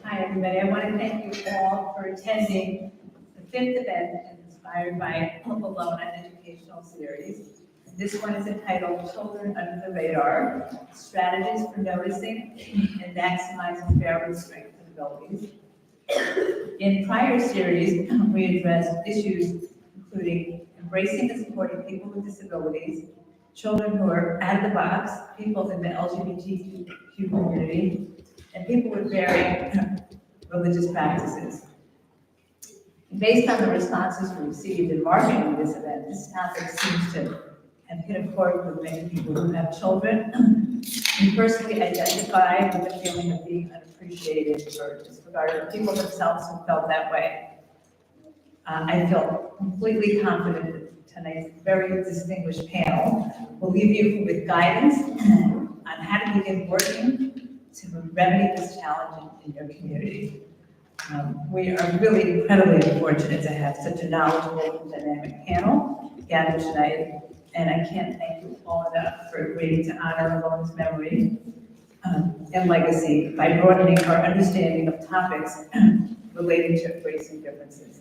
Hi, everybody. I want to thank you all for attending the fifth event inspired by Alone Educational Series. This one is entitled Children Under the Radar, Strategies for Noticing and Maximizing Parent Strengths and Abilities. In prior series, we addressed issues including embracing and supporting people with disabilities, children who are out of the box, people in the LGBTQ community, and people with varying religious practices. Based on the responses we received in marketing this event, this topic seems to have hit a chord with many people who have children and personally identify with the feeling of being unappreciated or disregarded, or people themselves who felt that way. I feel completely confident that tonight's very distinguished panel will leave you with guidance on how to begin working to remedy this challenge in your community. We are really incredibly fortunate to have such a knowledgeable and dynamic panel gathered tonight, and I can't thank you all enough for agreeing to honor Alone's memory and legacy by broadening our understanding of topics relating to embracing differences.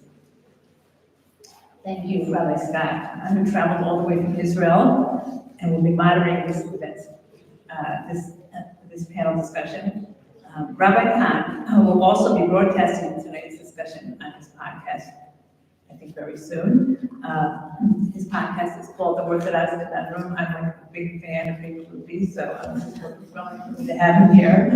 Thank you, Rabbi Scott, who traveled all the way from Israel and will be moderating this event, this panel discussion. Rabbi Khan will also be broadcasting tonight's discussion on his podcast, I think very soon. His podcast is called The Orthodox Conundrum. I'm like a big fan of big movies, so I'm just really to have him here.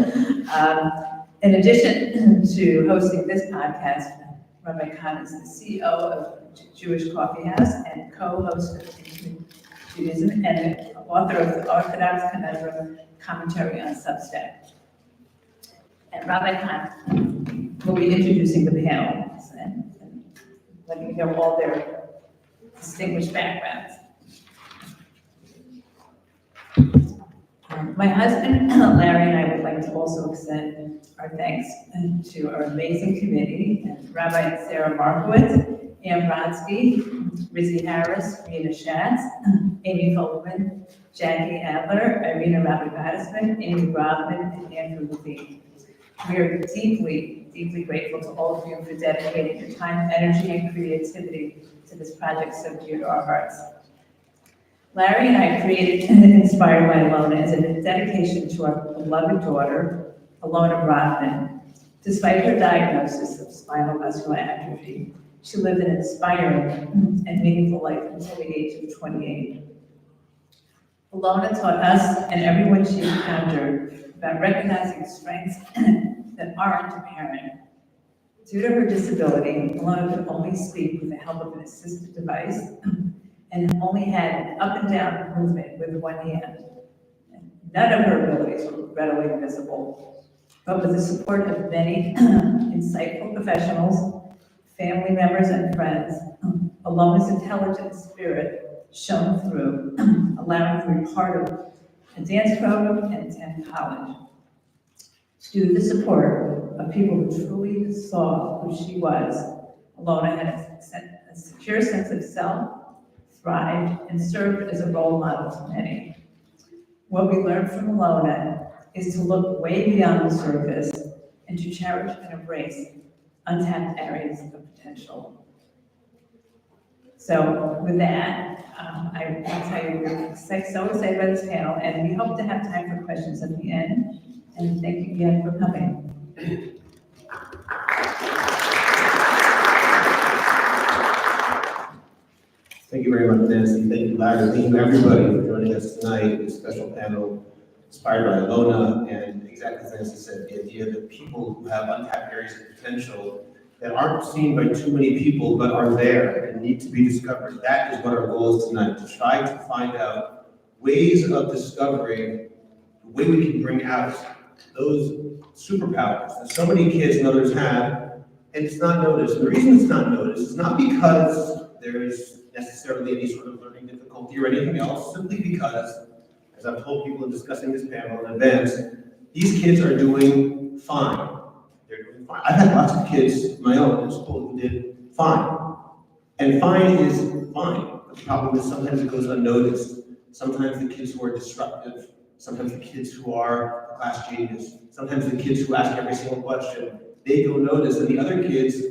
In addition to hosting this podcast, Rabbi Khan is the CEO of Jewish Coffee House and co-host of Judaism and the author of the Orthodox Conundrum commentary on Substack. And Rabbi Khan will be introducing the panel and letting you know all their distinguished backgrounds. My husband, Larry, and I would like to also extend our thanks to our amazing committee, and Rabbi Sarah Markowitz, Ann Brodsky, Rizzy Harris, Rena Schatz, Amy Feldman, Jackie Adler, Irina Rabbi-Battisman, Amy Grobman, and Andrew Levine. We are deeply, deeply grateful to all of you for dedicating your time, energy, and creativity to this project so dear to our hearts. Larry and I created Inspired by Alona as a dedication to our beloved daughter, Alona Brockman. Despite her diagnosis of spinal muscular atrophy, she lived an inspiring and meaningful life until the age of 28. Alona taught us and everyone she encountered about recognizing strengths that aren't apparent. Due to her disability, Alona could only speak with the help of an assistive device and only had an up and down movement with one hand. None of her abilities were readily visible, but with the support of many insightful professionals, family members, and friends, Alona's intelligent spirit shone through, allowing her to be part of a dance program and attend college. Due to the support of people who truly saw who she was, Alona had a secure sense of self, thrived, and served as a role model to many. What we learned from Alona is to look way beyond the surface and to cherish and embrace untapped areas of potential. So with that, I will tell you, we're so excited by this panel, and we hope to have time for questions at the end. And thank you again for coming. Thank you very much, Nancy. Thank you, Larry. Thank you, everybody, for joining us tonight. This special panel inspired by Alona, and exactly as Nancy said, the idea that people who have untapped areas of potential that aren't seen by too many people but are there and need to be discovered. That is what our goal is tonight, to try to find out ways of discovering the way we can bring out those superpowers that so many kids and others have, and it's not noticed. And the reason it's not noticed is not because there is necessarily any sort of learning difficulty or anything else, simply because, as I've told people in discussing this panel in advance, these kids are doing fine. They're doing fine. I've had lots of kids of my own in school who did fine. And fine is fine. The problem is sometimes it goes unnoticed. Sometimes the kids who are disruptive, sometimes the kids who are a class genius, sometimes the kids who ask every single question, they don't notice, and the other kids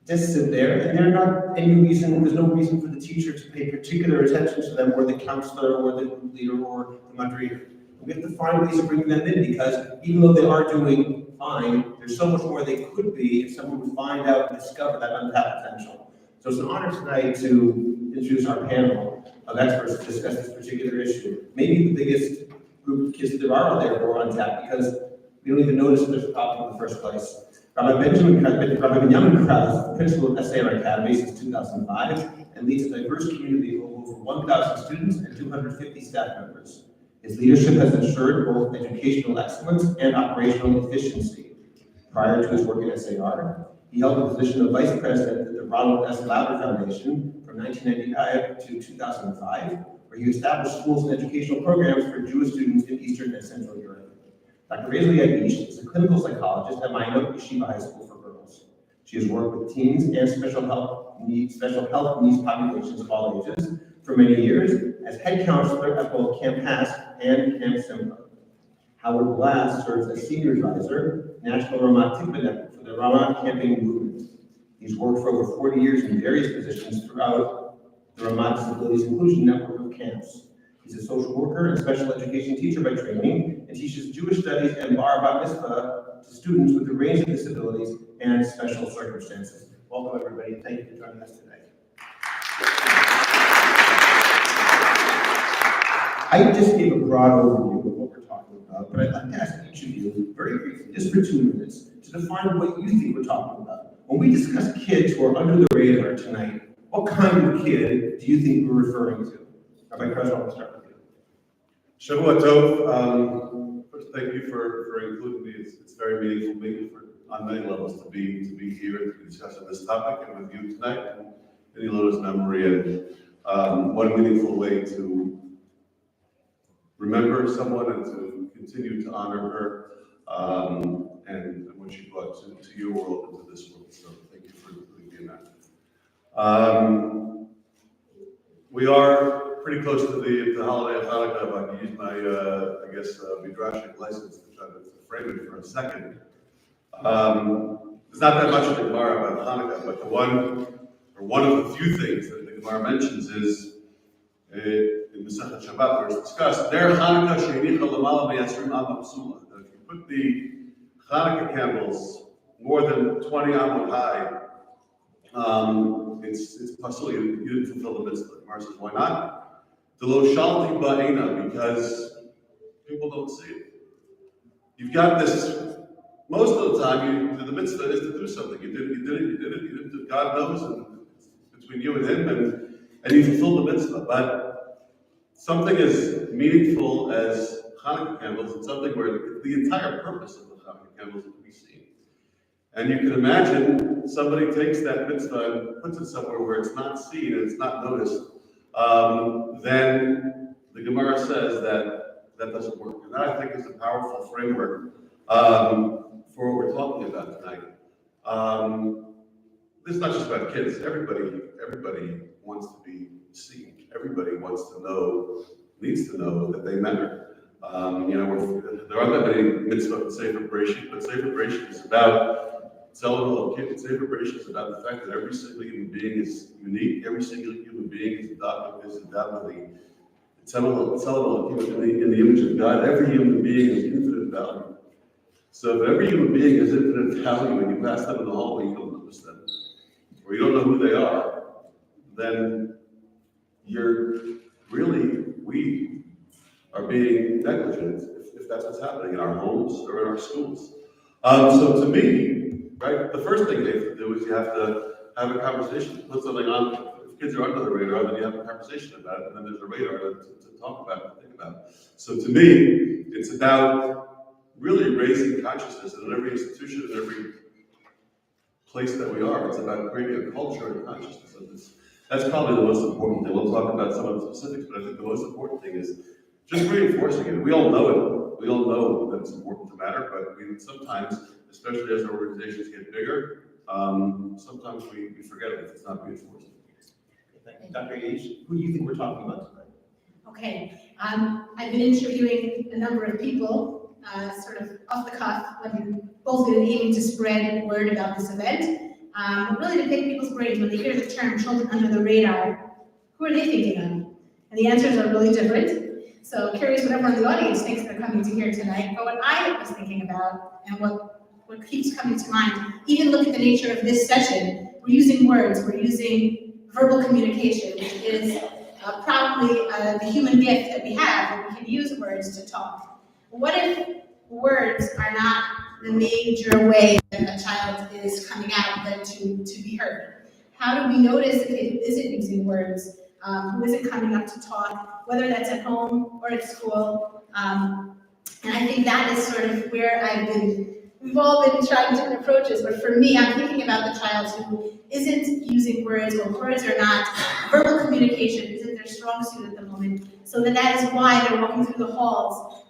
just sit there, and there's no reason for the teacher to pay particular attention to them, or the counselor, or the group leader, or the moderator. We have to find ways of bringing them in, because even though they are doing fine, there's so much more they could be if someone would find out and discover that untapped potential. So it's an honor tonight to introduce our panel of experts to discuss this particular issue. Maybe the biggest group of kids that there are out there who are untapped, because we don't even notice that there's a problem in the first place. Rabbi Binyamin Krauss, principal of SAR Academy since 2005, and leads a diverse community of over 1,000 students and 250 staff members. His leadership has ensured both educational excellence and operational efficiency. Prior to his work at SAR, he held the position of vice president at the Ronald S. Lauder Foundation from 1995 to 2005, where he established schools and educational programs for Jewish students in Eastern and Central Europe. Dr. Rayzel Yaish is a clinical psychologist at Yeshiva High School for Girls. She has worked with teens and special health needs populations of all ages for many years as head counselor at both Camp HASC and Camp Simba. Howard Blas serves as senior advisor, National Ramah Tikvah Network for the Ramah camping movement. He's worked for over 40 years in various positions throughout the Ramah Disabilities Inclusion Network of camps. He's a social worker and special education teacher by training, and teaches Jewish studies and bar mitzvah to students with a range of disabilities and special circumstances. Welcome, everybody. Thank you for joining us today. I just gave a broad overview of what we're talking about, but I'd like to ask each of you, very briefly, just for 2 minutes, to define what you think we're talking about. When we discuss kids who are under the radar tonight, what kind of kid do you think we're referring to? Rabbi Krauss, I'll start with you. Shavua Tov. First, thank you for including me. It's very meaningful to me on many levels to be here and to be discussing this topic and with you tonight. And in Ilona's memory, and what a meaningful way to remember someone and to continue to honor her and what she brought to your world and to this world. So thank you for including me in that. We are pretty close to the holiday of Hanukkah. If I can use my, midrashic license to try to frame it for a second. There's not that much in the Gemara about Hanukkah, but one of the few things that the Gemara mentions is in Masechet Shabbat, where it's discussed, there Hanukkah she'inicha l'mala me'asrim amot psula. If you put the Hanukkah candles more than 20 amot high, it's pasul. You didn't fulfill the mitzvah. Gemara says, why not? Delo shalti ba'ina, because people don't see it. You've got this. Most of the time, the mitzvah is to do something. You did it. God knows, and it's between you and Him, and you fulfill the mitzvah. But something as meaningful as Hanukkah candles, it's something where the entire purpose of the Hanukkah candles is to be seen. And you can imagine somebody takes that mitzvah and puts it somewhere where it's not seen and it's not noticed. Then the Gemara says that doesn't work. And that, I think, is a powerful framework for what we're talking about tonight. This is not just about kids. Everybody wants to be seen. Everybody wants to know, needs to know that they matter. There aren't that many mitzvot and sefer bereshit, but sefer bereshit is about telling a little kid. Sefer bereshit is about the fact that every single human being is unique. Every single human being is undoubtedly in the image of God. Every human being is infinite value. So if every human being is infinite value and you pass them in the hallway, you don't notice them, or you don't know who they are, then we are being negligent if that's what's happening in our homes or in our schools. So to me, right, the first thing they have to do is you have to have a conversation, put something on. If kids are under the radar, then you have a conversation about it, and then there's a radar to talk about and think about. So to me, it's about really raising consciousness in every institution, in every place that we are. It's about creating a culture and consciousness of this. That's probably the most important thing. We'll talk about some of the specifics, but I think the most important thing is just reinforcing it. We all know it. We all know that it's important to matter, but sometimes, especially as organizations get bigger, sometimes we forget it if it's not reinforced. Thank you. Dr. Yaish, who do you think we're talking about tonight? Okay, I've been interviewing a number of people sort of off the cuff, when both aiming to spread word about this event, but really to pick people's brains when they hear the term children under the radar. Who are they thinking of? And the answers are really different. So curious what everyone in the audience thinks they're coming to hear tonight. But what I was thinking about, and what keeps coming to mind, even look at the nature of this session, we're using words, we're using verbal communication, which is probably the human gift that we have, that we can use words to talk. What if words are not the major way that a child is coming out than to be heard? How do we notice a kid who isn't using words, who isn't coming up to talk, whether that's at home or at school? And I think that is sort of where we've all been trying different approaches, but for me, I'm thinking about the child who isn't using words, or words are not, verbal communication isn't their strong suit at the moment, so that is why they're walking through the halls,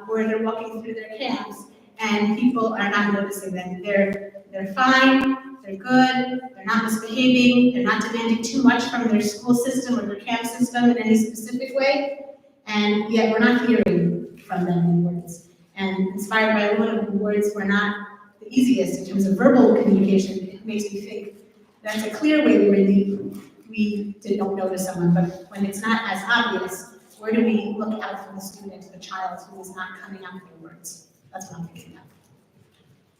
or they're walking through their camps, and people are not noticing them. They're fine, they're good, they're not misbehaving, they're not demanding too much from their school system or their camp system in any specific way, and yet we're not hearing from them in words. And inspired by one of the words were not the easiest in terms of verbal communication, it makes me think that's a clear way we don't notice someone, but when it's not as obvious, where do we look out for the student, the child who is not coming out with their words? That's what I'm thinking about.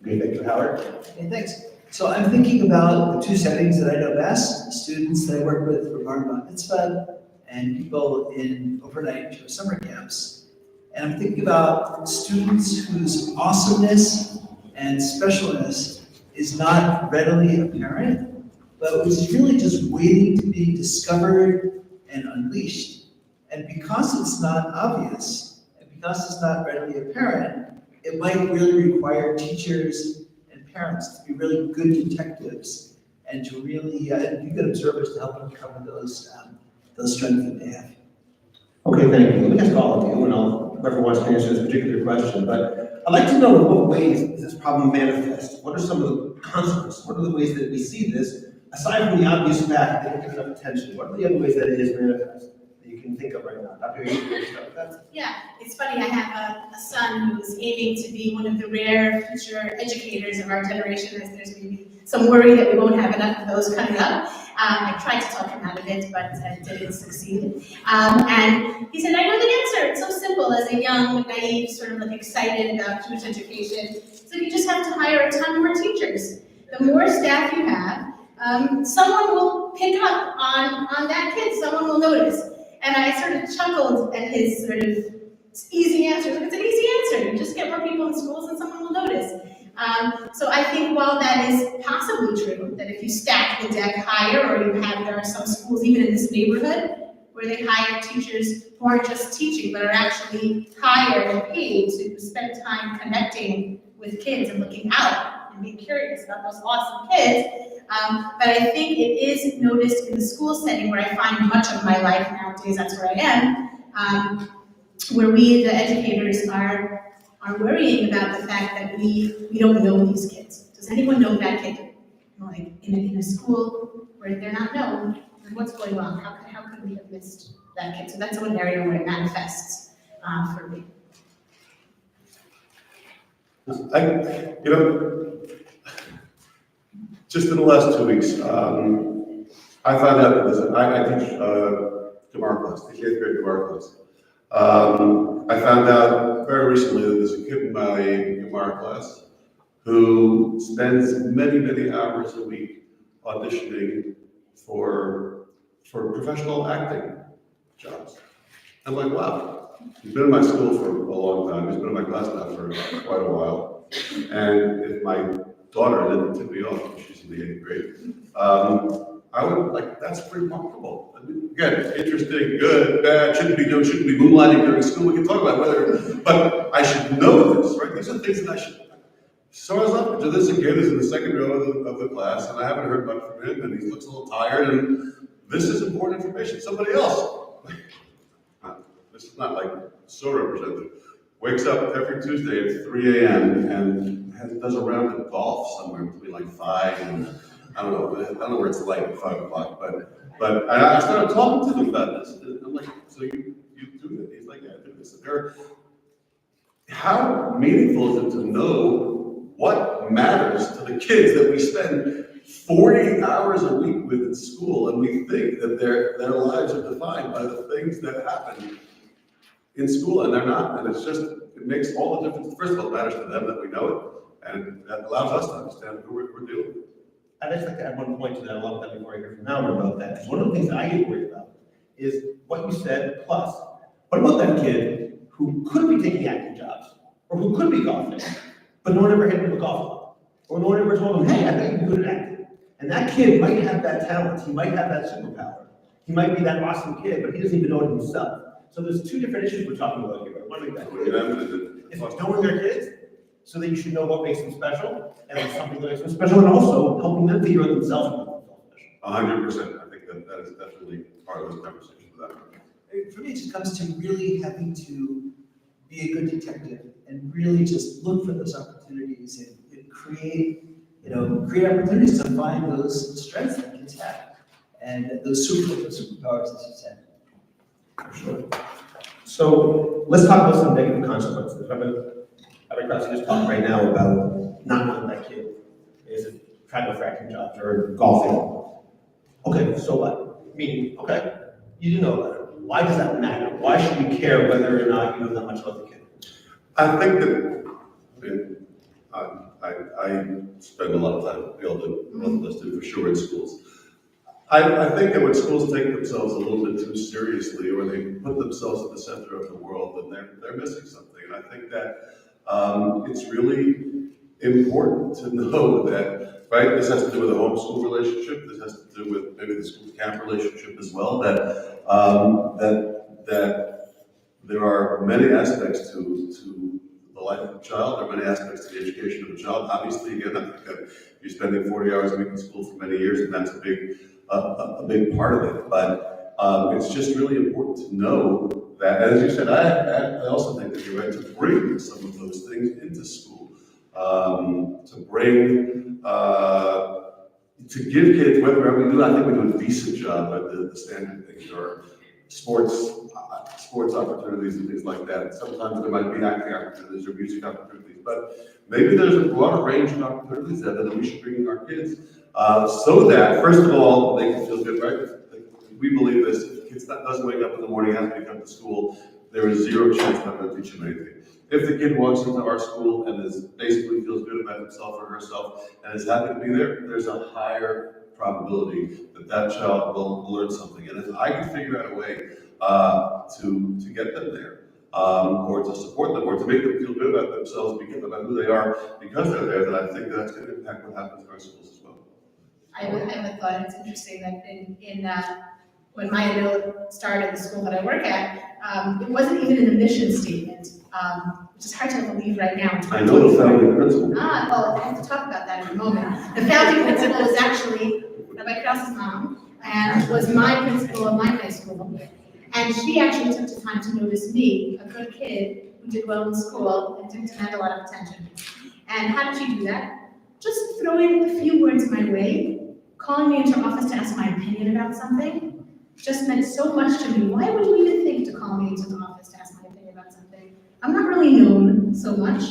Great, thank you, Howard. Okay, thanks. So I'm thinking about the two settings that I know best, students that I work with from our Bar Mitzvah and people in overnight or summer camps. And I'm thinking about students whose awesomeness and specialness is not readily apparent, but which is really just waiting to be discovered and unleashed. And because it's not obvious, and because it's not readily apparent, it might really require teachers and parents to be really good detectives and to really be good observers to help uncover those strengths that they have. Okay, thank you. Let me ask all of you, and whoever wants to answer this particular question, but I'd like to know in what ways does this problem manifest? What are some of the consequences? What are the ways that we see this, aside from the obvious fact that they don't get enough attention? What are the other ways that it is manifest that you can think of right now? Dr. Yaish, can you start with that? Yeah, it's funny, I have a son who's aiming to be one of the rare future educators of our generation, as there's maybe some worry that we won't have enough of those coming up. I tried to talk him out of it, but didn't succeed. And he said, I know the answer. It's so simple. As a young, naive, sort of like excited about Jewish education, so you just have to hire a ton more teachers. The more staff you have, someone will pick up on that kid. Someone will notice. And I sort of chuckled at his sort of easy answer. It's an easy answer. You just get more people in schools and someone will notice. So I think while that is possibly true, that if you stack the deck higher, or there are some schools even in this neighborhood where they hire teachers who aren't just teaching, but are actually hired and paid to spend time connecting with kids and looking out and being curious about those awesome kids. But I think it is noticed in the school setting where I find much of my life nowadays, that's where I am, where we, the educators, are worrying about the fact that we don't know these kids. Does anyone know that kid? Like in a school where they're not known, what's going on? How could we have missed that kid? So that's one area where it manifests for me. Just in the last 2 weeks, I found out that I teach Gemara class, the 8th grade Gemara class. I found out very recently that there's a kid in my Gemara class who spends many, many hours a week auditioning for professional acting jobs. I'm like, wow. He's been in my school for a long time. He's been in my class now for quite a while. And if my daughter didn't tip me off, she's in the 8th grade, I would that's remarkable. I mean, again, interesting, good, bad, shouldn't be moonlighting during school. We can talk about whether, but I should know this, right? These are things that I should. So I was up to this kid who's in the 2nd row of the class, and I haven't heard much from him, and he looks a little tired, and this is important information. Somebody else, this is not like so representative, wakes up every Tuesday at 3 a.m. and does a round of golf somewhere between like 5 and I don't know where it's light at 5 o'clock, but I started talking to him about this. And I'm like, so you do this? He's like, yeah, I do this. And how meaningful is it to know what matters to the kids that we spend 40 hours a week with in school, and we think that their lives are defined by the things that happen in school, and they're not. And it's just, it makes all the difference. First of all, it matters to them that we know it, and that allows us to understand who we're dealing with. I'd just like to add one point to that, along with that before I hear from Howard about that, because one of the things that I get worried about is what you said, plus, what about that kid who could be taking acting jobs, or who could be golfing, but no one ever hit him with a golf club, or no one ever told him, hey, I think you're good at acting. And that kid might have that talent, he might have that superpower, he might be that awesome kid, but he doesn't even know it himself. So there's two different issues we're talking about here. One of them is knowing their kids, so that you should know what makes them special, and it's something that makes them special, and also helping them figure out themselves what makes them special. 100%. I think that is definitely part of this conversation for that. For me, it just comes to really having to be a good detective and really just look for those opportunities and create opportunities to find those strengths that kids have and those superpowers, as you said. For sure. So let's talk about some negative consequences. Rabbi Krauss just talked right now about not knowing that kid is trying to go for acting jobs or golfing. Okay, so what? Meaning, okay, you didn't know about it. Why does that matter? Why should we care whether or not you know that much about the kid? I think that, I spend a lot of time building, both of us do for sure in schools. I think that when schools take themselves a little bit too seriously, or they put themselves at the center of the world, then they're missing something. And I think that it's really important to know that, right, this has to do with a homeschool relationship, this has to do with maybe the school camp relationship as well, that there are many aspects to the life of a child, there are many aspects to the education of a child. Obviously, again, I think that you're spending 40 hours a week in school for many years, and that's a big part of it. But it's just really important to know that, as you said, I also think that you're right to bring some of those things into school, to give kids, I think we do a decent job at the standard things, or sports opportunities and things like that. Sometimes there might be acting opportunities or music opportunities, but maybe there's a broader range of opportunities that we should bring in our kids, so that, first of all, they can feel good, right? We believe this: if a kid doesn't wake up in the morning and has to come to school, there is zero chance that I'm going to teach him anything. If the kid walks into our school and basically feels good about himself or herself and is happy to be there, there's a higher probability that child will learn something. And if I can figure out a way to get them there, or to support them, or to make them feel good about themselves, about who they are because they're there, then I think that's going to impact what happens in our schools as well. I have a thought. It's interesting that when Maya Mill started the school that I work at, it wasn't even in the mission statement, which is hard to believe right now. I know the founding principle. Well, I have to talk about that in a moment. The founding principal was actually Rabbi Krauss's mom, and was my principal of my high school. And she actually took the time to notice me, a good kid who did well in school and didn't demand a lot of attention. And how did she do that? Just throwing a few words my way, calling me into her office to ask my opinion about something, just meant so much to me. Why would you even think to call me into the office to ask my opinion about something? I'm not really known so much,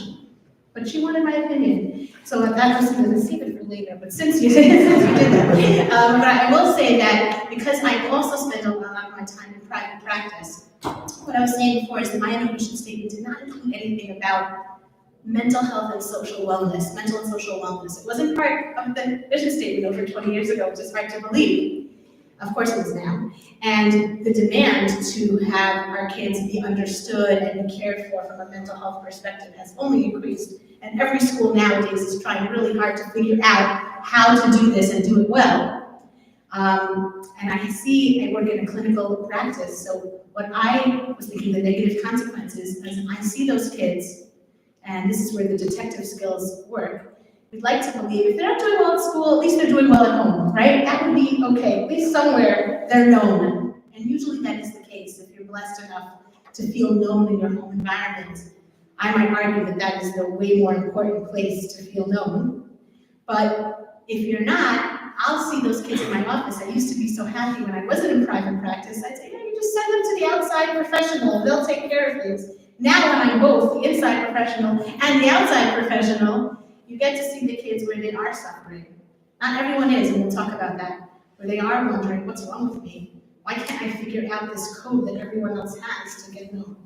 but she wanted my opinion. So that was a secret for later, but since you did that. But I will say that because I also spend a lot of my time in private practice, what I was saying before is that my mission statement did not include anything about mental health and social wellness, mental and social wellness. It wasn't part of the vision statement over 20 years ago, which is hard to believe. Of course it is now. And the demand to have our kids be understood and be cared for from a mental health perspective has only increased. And every school nowadays is trying really hard to figure out how to do this and do it well. And I work in a clinical practice, so what I was thinking the negative consequences is I see those kids, and this is where the detective skills work. We'd like to believe if they're not doing well at school, at least they're doing well at home, right? That would be okay. At least somewhere they're known. And usually that is the case. If you're blessed enough to feel known in your home environment, I might argue that that is the way more important place to feel known. But if you're not, I'll see those kids in my office. I used to be so happy when I wasn't in private practice. I'd say, you just send them to the outside professional. They'll take care of things. Now when I'm both the inside professional and the outside professional, you get to see the kids where they are suffering. Not everyone is, and we'll talk about that, where they are wondering, what's wrong with me? Why can't I figure out this code that everyone else has to get known?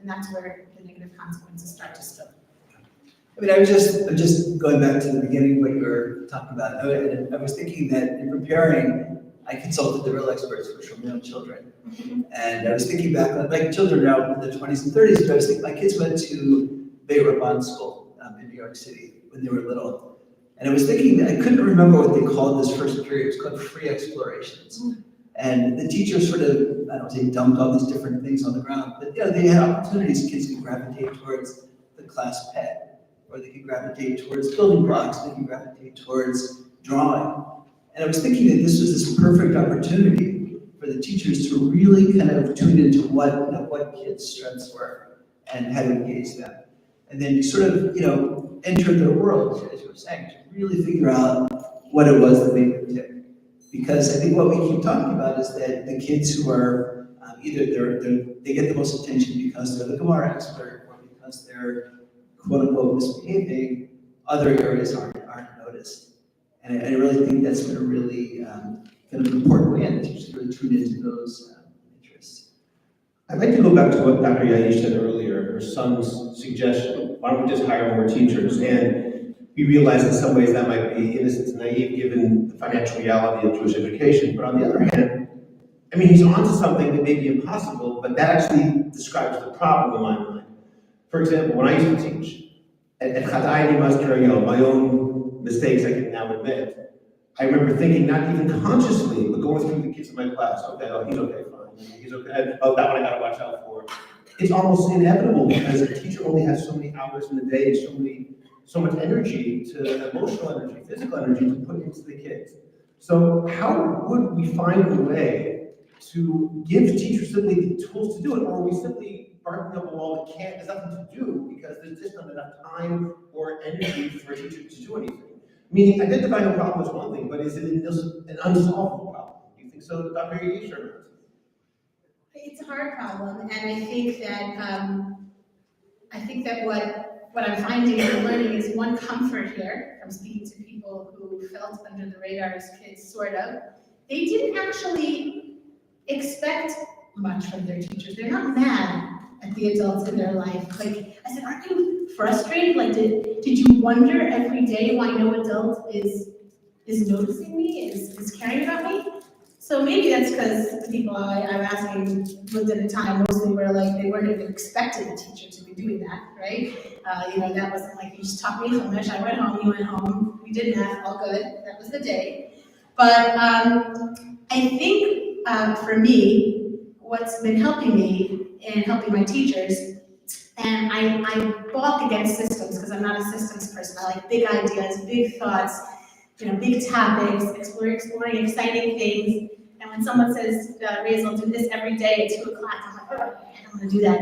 And that's where the negative consequences start to spill. I mean, I'm just going back to the beginning of what you were talking about. I was thinking that in preparing, I consulted the real experts, which were my own children. And I was thinking back, like children now in the 20s and 30s, but I was thinking my kids went to Ramah school in New York City when they were little. And I was thinking that I couldn't remember what they called this first period. It was called free explorations. And the teachers sort of, I don't want to say dumped all these different things on the ground, but they had opportunities. Kids could gravitate towards the class pet, or they could gravitate towards building blocks, they could gravitate towards drawing. And I was thinking that this was this perfect opportunity for the teachers to really kind of tune into what kids' strengths were and how to engage them. And then sort of, enter their world, as you were saying, to really figure out what it was that made them tick. Because I think what we keep talking about is that the kids who are either they get the most attention because they're the Gemara expert or because they're quote unquote misbehaving, other areas aren't noticed. And I really think that's been a really kind of important way in teachers to really tune into those interests. I'd like to go back to what Dr. Yaish said earlier, her son's suggestion. Why don't we just hire more teachers? And we realize in some ways that might be innocent and naive given the financial reality of Jewish education. But on the other hand, I mean, he's onto something that may be impossible, but that actually describes the problem in my mind. For example, when I used to teach, at Chadai Master, my own mistakes I can now admit, I remember thinking, not even consciously, but going through the kids in my class, okay, oh, he's okay, fine, he's okay, oh, that one I gotta watch out for. It's almost inevitable because a teacher only has so many hours in the day, so much energy, emotional energy, physical energy to put into the kids. So how would we find a way to give teachers simply the tools to do it, or are we simply barking up a wall that there's nothing to do because there's just not enough time or energy for a teacher to do anything? Meaning, identifying a problem is one thing, but is it an unsolvable problem? Do you think so, Dr. Yaish, or not? It's a hard problem, and I think that what I'm finding and learning is one comfort here from speaking to people who felt under the radar as kids, sort of. They didn't actually expect much from their teachers. They're not mad at the adults in their life. Like, I said, aren't you frustrated? Like, did you wonder every day why no adult is noticing me, is caring about me? So maybe that's because the people I'm asking lived at a time mostly where like they weren't even expecting a teacher to be doing that, right? That wasn't like you just taught me Chumash, I went home, you went home, we did math, all good, that was the day. But I think for me, what's been helping me and helping my teachers, and I balk against systems because I'm not a systems person. I like big ideas, big thoughts, big topics, exploring exciting things. And when someone says, Rayzel, do this every day at 2 o'clock, I'm like, oh, I don't want to do that,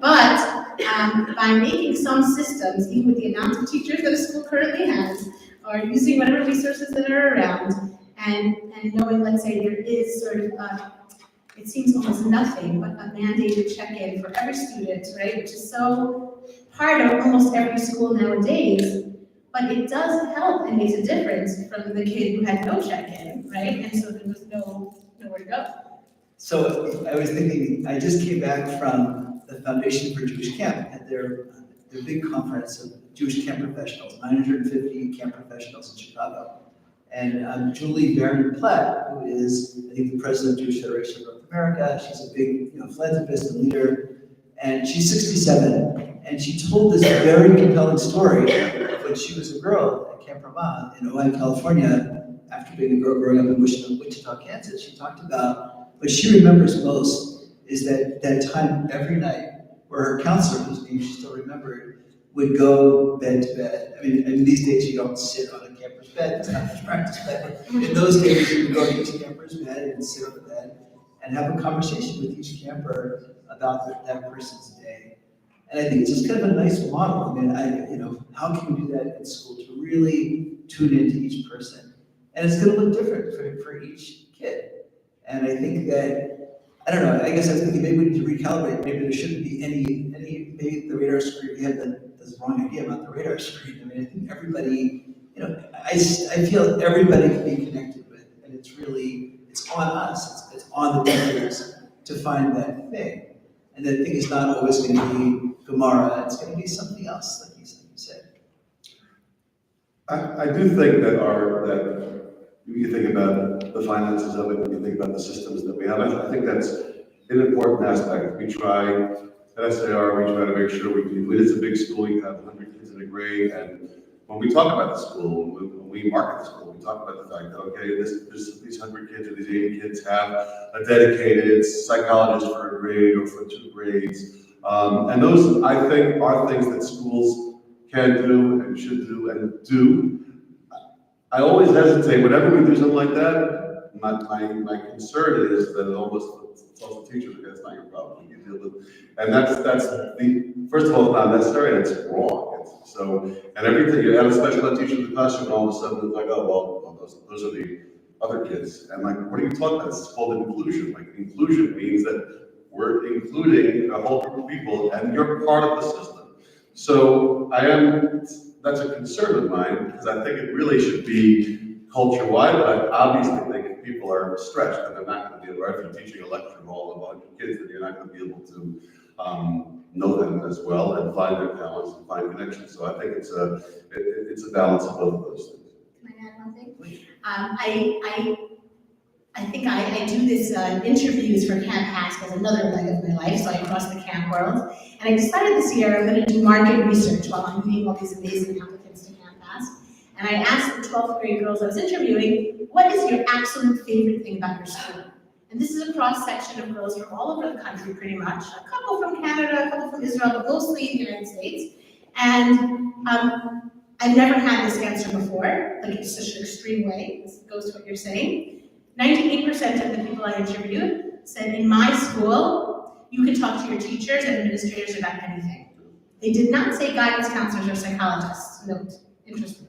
But by making some systems, even with the amount of teachers that a school currently has, or using whatever resources that are around, and knowing, let's say, there is sort of it seems almost nothing but a mandated check-in for every student, right? Which is so part of almost every school nowadays. But it does help and makes a difference from the kid who had no check-in, right? And so there was nowhere to go. So I was thinking, I just came back from the Foundation for Jewish Camp at their big conference of Jewish camp professionals, 950 camp professionals in Chicago. And Julie Barron-Platt, who is, I think, the president of the Jewish Federation of North America, she's a big philanthropist and leader, and she's 67, and she told this very compelling story of when she was a girl at Camp Ramah in Ojai, California, after being a girl growing up in Wichita, Kansas. She talked about what she remembers most is that time every night where her counselor, whose name she still remembered, would go bed to bed. I mean, these days you don't sit on a camper's bed, it's not much practice, but in those days you would go to each camper's bed and sit on the bed and have a conversation with each camper about that person's day. And I think it's just kind of a nice model. I mean, how can we do that in school to really tune into each person? And it's going to look different for each kid. And I think that I don't know, I guess I was thinking maybe we need to recalibrate, maybe there shouldn't be maybe the radar screen, we had this wrong idea about the radar screen. I mean, I think everybody, I feel everybody can be connected with, and it's on us, it's on the teachers to find that thing. And that thing is not always going to be Gemara, it's going to be something else, like you said. I do think that when you think about the finances of it, when you think about the systems that we have, I think that's an important aspect. We try, at SAR, we try to make sure when it's a big school, you have 100 kids in a grade, and when we talk about the school, when we market the school, we talk about the fact that, okay, these 100 kids or these 80 kids have a dedicated psychologist for a grade or for 2 grades. And those, I think, are things that schools can do and should do and do. I always hesitate, whenever we do something like that, my concern is that it almost tells the teachers, okay, that's not your problem, you deal with. And that's first of all, it's not necessary, and it's wrong. And everything, you have a special ed teacher in the classroom, and all of a sudden it's like, oh, well, those are the other kids. And like, what are you talking about? It's called inclusion. Like, inclusion means that we're including a whole group of people, and you're part of the system. So that's a concern of mine, because I think it really should be culture-wide, but I obviously think if people are stretched, then they're not going to be able, if you're teaching a lecture hall of 100 kids, then you're not going to be able to know them as well and find their talents and find connections. So I think it's a balance of both of those things. Can I add one thing? I think I do this interviews for Camp Haskell, another leg of my life, so I cross the camp world. And I decided this year I'm going to do market research while I'm meeting all these amazing applicants to Camp Haskell. And I asked the 12th grade girls I was interviewing, what is your absolute favorite thing about your school? And this is a cross-section of girls from all over the country, pretty much. A couple from Canada, a couple from Israel, but mostly the United States. And I've never had this answer before, like in such an extreme way. This goes to what you're saying. 98% of the people I interviewed said, in my school, you can talk to your teachers and administrators about anything. They did not say guidance counselors or psychologists. Note, interesting.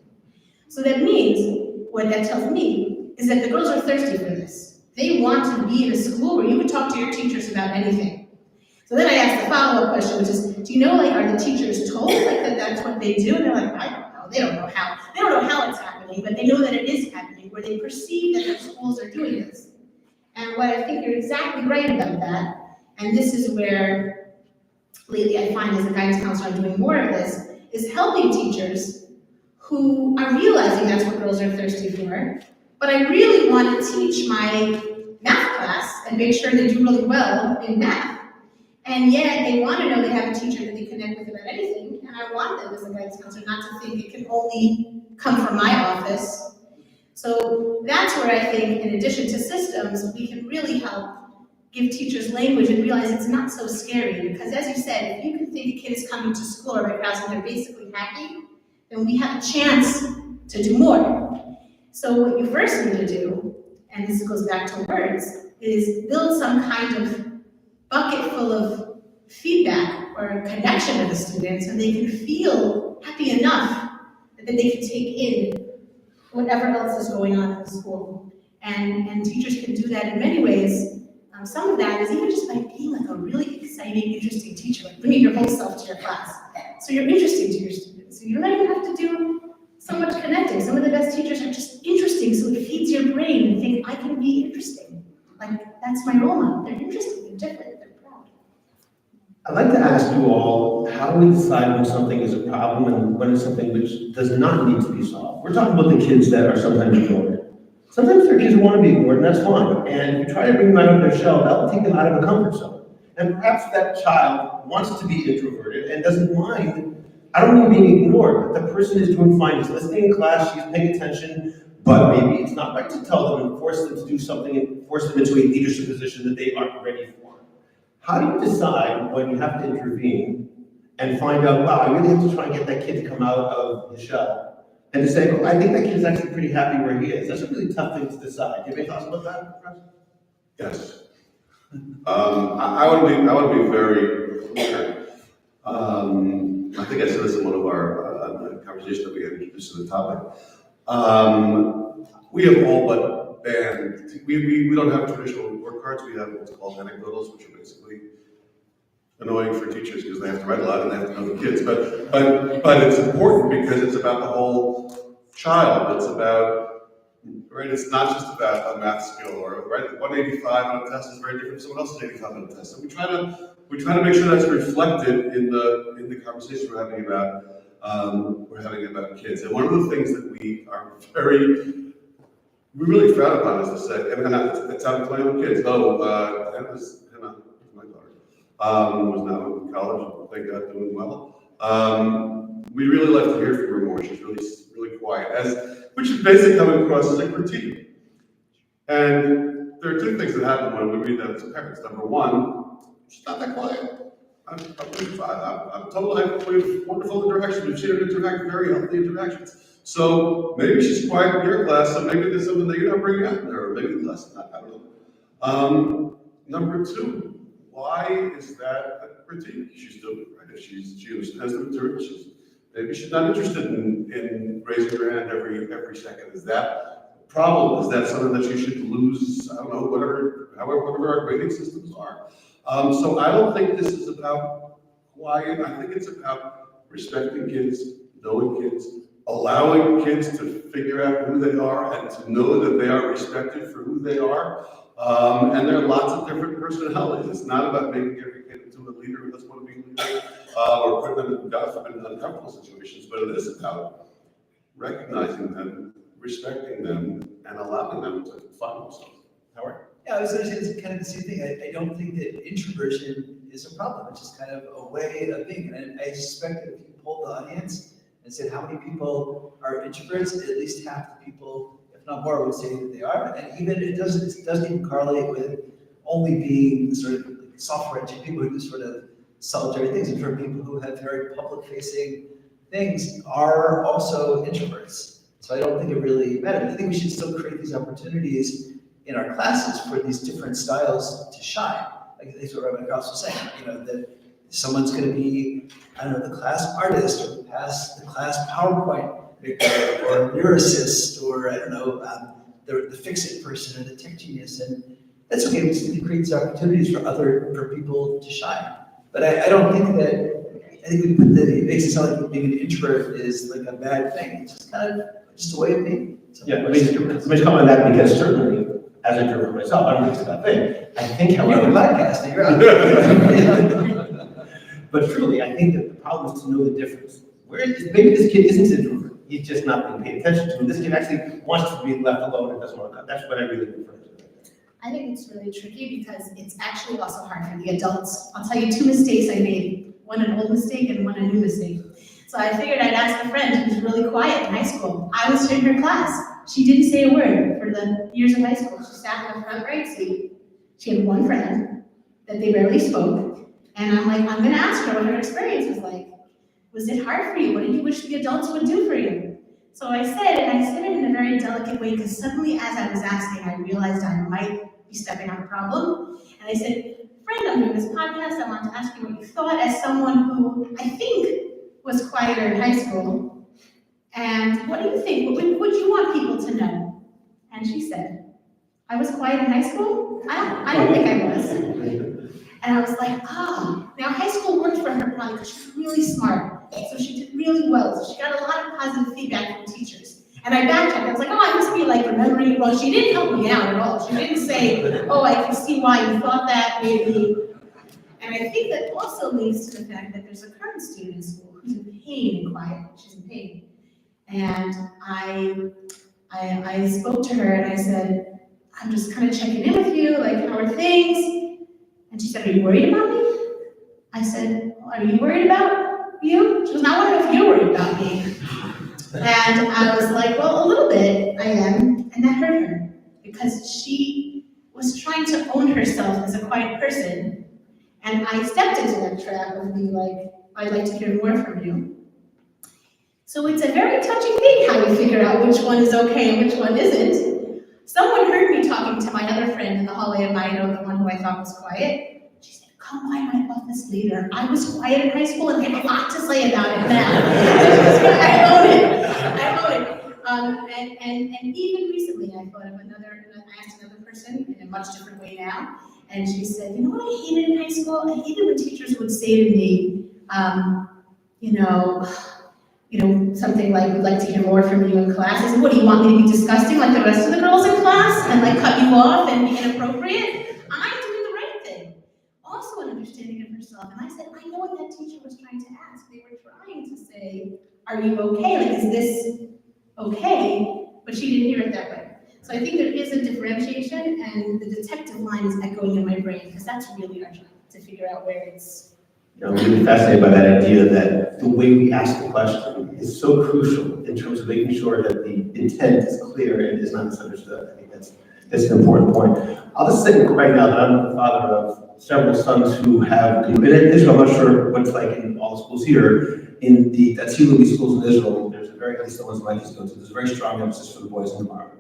So that means, what that tells me, is that the girls are thirsty for this. They want to be in a school where you can talk to your teachers about anything. So then I asked the follow-up question, which is, do you know, like, are the teachers told that that's what they do? And they're like, I don't know. They don't know how it's happening, but they know that it is happening, where they perceive that their schools are doing this. And what I think you're exactly right about that, and this is where lately I find as a guidance counselor I'm doing more of this, is helping teachers who are realizing that's what girls are thirsty for, but I really want to teach my math class and make sure they do really well in math. And yet they want to know they have a teacher that they connect with about anything, and I want them as a guidance counselor not to think it can only come from my office. So that's where I think, in addition to systems, we can really help give teachers language and realize it's not so scary. Because as you said, if you can think a kid is coming to school or right now and they're basically happy, then we have a chance to do more. So what you first need to do, and this goes back to words, is build some kind of bucket full of feedback or connection with the students so they can feel happy enough that they can take in whatever else is going on in the school. And teachers can do that in many ways. Some of that is even just by being like a really exciting, interesting teacher, like bringing your whole self to your class. So you're interesting to your students. So you don't even have to do so much connecting. Some of the best teachers are just interesting, so it feeds your brain and think, I can be interesting. Like, that's my role model. They're interesting, they're different, they're proud. I'd like to ask you all, how do we decide when something is a problem and when it's something which does not need to be solved? We're talking about the kids that are sometimes ignored. Sometimes there are kids who want to be ignored, and that's fine. And if you try to bring them out of their shell, that will take them out of a comfort zone. And perhaps that child wants to be introverted and doesn't mind, I don't mean being ignored, but the person is doing fine, he's listening in class, she's paying attention, but maybe it's not right to tell them and force them to do something and force them into a leadership position that they aren't ready for. How do you decide when you have to intervene and find out, wow, I really have to try and get that kid to come out of the shell? And to say, oh, I think that kid is actually pretty happy where he is. That's a really tough thing to decide. Do you have any thoughts about that, Krauss? Yes. I would be very clear. I think I said this in one of our conversations that we had introduced to the topic. We have all but band. We don't have traditional report cards. We have what's called anecdotals, which are basically annoying for teachers because they have to write a lot and they have to know the kids. But it's important because it's about the whole child. It's about, right, it's not just about a math skill, or right, 185 on a test is very different from someone else's 85 on a test. So we try to make sure that's reflected in the conversation we're having about kids. And one of the things that we really frown upon is to say, and it's how we play with kids. Hannah, my daughter, who's now in college, thank God, doing well. We really like to hear from her more. She's really quiet, which is basically coming across as a critique. And there are two things that happen when we read that as parents. Number one, she's not that quiet. I'm told I have wonderful interaction. We've seen her interact, very healthy interactions. So maybe she's quiet in your class, so maybe there's something that you're not bringing out in there, or maybe less. I don't know. Number two, why is that a critique? She's doing it, right? If she understands the material, maybe she's not interested in raising her hand every second. Is that a problem? Is that something that you should lose? I don't know, whatever our grading systems are. So I don't think this is about quiet. I think it's about respecting kids, knowing kids, allowing kids to figure out who they are and to know that they are respected for who they are. And there are lots of different personalities. It's not about making every kid into a leader who doesn't want to be a leader, or putting them in uncomfortable situations, but it is about recognizing them, respecting them, and allowing them to find themselves. Howard? Yeah, I was going to say it's kind of the same thing. I don't think that introversion is a problem. It's just kind of a way of being. And I suspect that if you polled the audience and said how many people are introverts, at least half the people, if not more, would say that they are. And even it doesn't even correlate with only being sort of like software engineers, people who do sort of solitary things. I'm sure people who have very public-facing things are also introverts. So I don't think it really matters. I think we should still create these opportunities in our classes for these different styles to shine. Like that's what Rabbi Krauss was saying, that someone's going to be, I don't know, the class artist, or the class PowerPoint maker, or a lyricist, or I don't know, the fix-it person, or the tech genius, and that's okay. We just need to create these opportunities for people to shine. But I don't think that, I think it makes it sound like being an introvert is like a bad thing. It's just kind of just a way of being. Yeah, let me comment on that, because certainly, as an introvert myself, I don't think it's a bad thing. I think, however, You're a podcast, you're out. but truly, I think that the problem is to know the difference. Maybe this kid isn't an introvert, he's just not being paid attention to, and this kid actually wants to be left alone and doesn't want to come. That's what I really refer to. I think it's really tricky because it's actually also hard for the adults. I'll tell you 2 mistakes I made, one an old mistake and one a new mistake. So I figured I'd ask a friend who's really quiet in high school. I was in her class. She didn't say a word for the years of high school. She sat in the front right seat. She had one friend that they barely spoke. And I'm like, I'm gonna ask her what her experience was like. Was it hard for you? What did you wish the adults would do for you? So I said, and I said it in a very delicate way, because suddenly as I was asking, I realized I might be stepping on a problem. And I said, friend, I'm doing this podcast. I want to ask you what you thought as someone who I think was quieter in high school. And what do you think? What would you want people to know? And she said, I was quiet in high school? I don't think I was. And I was like, now high school worked for her probably because she's really smart. So she did really well. So she got a lot of positive feedback from teachers. And I backtracked. I was like, I must be like remembering. Well, she didn't help me out at all. She didn't say, I can see why you thought that, maybe. And I think that also leads to the fact that there's a current student in school who's in pain and quiet. She's in pain. And I spoke to her and I said, I'm just kind of checking in with you, like, how are things? And she said, are you worried about me? I said, are you worried about you? She goes, I want to know if you're worried about me. And I was like, well, a little bit, I am. And that hurt her because she was trying to own herself as a quiet person. And I stepped into that trap of being like, I'd like to hear more from you. So it's a very touching thing how we figure out which one is okay and which one isn't. Someone heard me talking to my other friend in the hallway of Maito, the one who I thought was quiet. She said, come by my office later. I was quiet in high school and I have a lot to say about it now. I own it. And even recently, I thought of I asked another person in a much different way now, and she said, you know what I hated in high school? I hated when teachers would say to me, something like, we'd like to hear more from you in class. I said, what, do you want me to be disgusting like the rest of the girls in class and like cut you off and be inappropriate? I'm doing the right thing. Also an understanding of herself. And I said, I know what that teacher was trying to ask. They were trying to say, are you okay? Like, is this okay? But she didn't hear it that way. So I think there is a differentiation, and the detective line is echoing in my brain, because that's really our job, to figure out where it's. I'm really fascinated by that idea that the way we ask the question is so crucial in terms of making sure that the intent is clear and is not misunderstood. I think that's an important point. I'll just say right now that I'm the father of several sons who have been in Israel. I'm not sure what it's like in all the schools here. In the Tzilumi schools in Israel, there's a very, at least the ones my kids go to, there's a very strong emphasis for the boys in Gemara.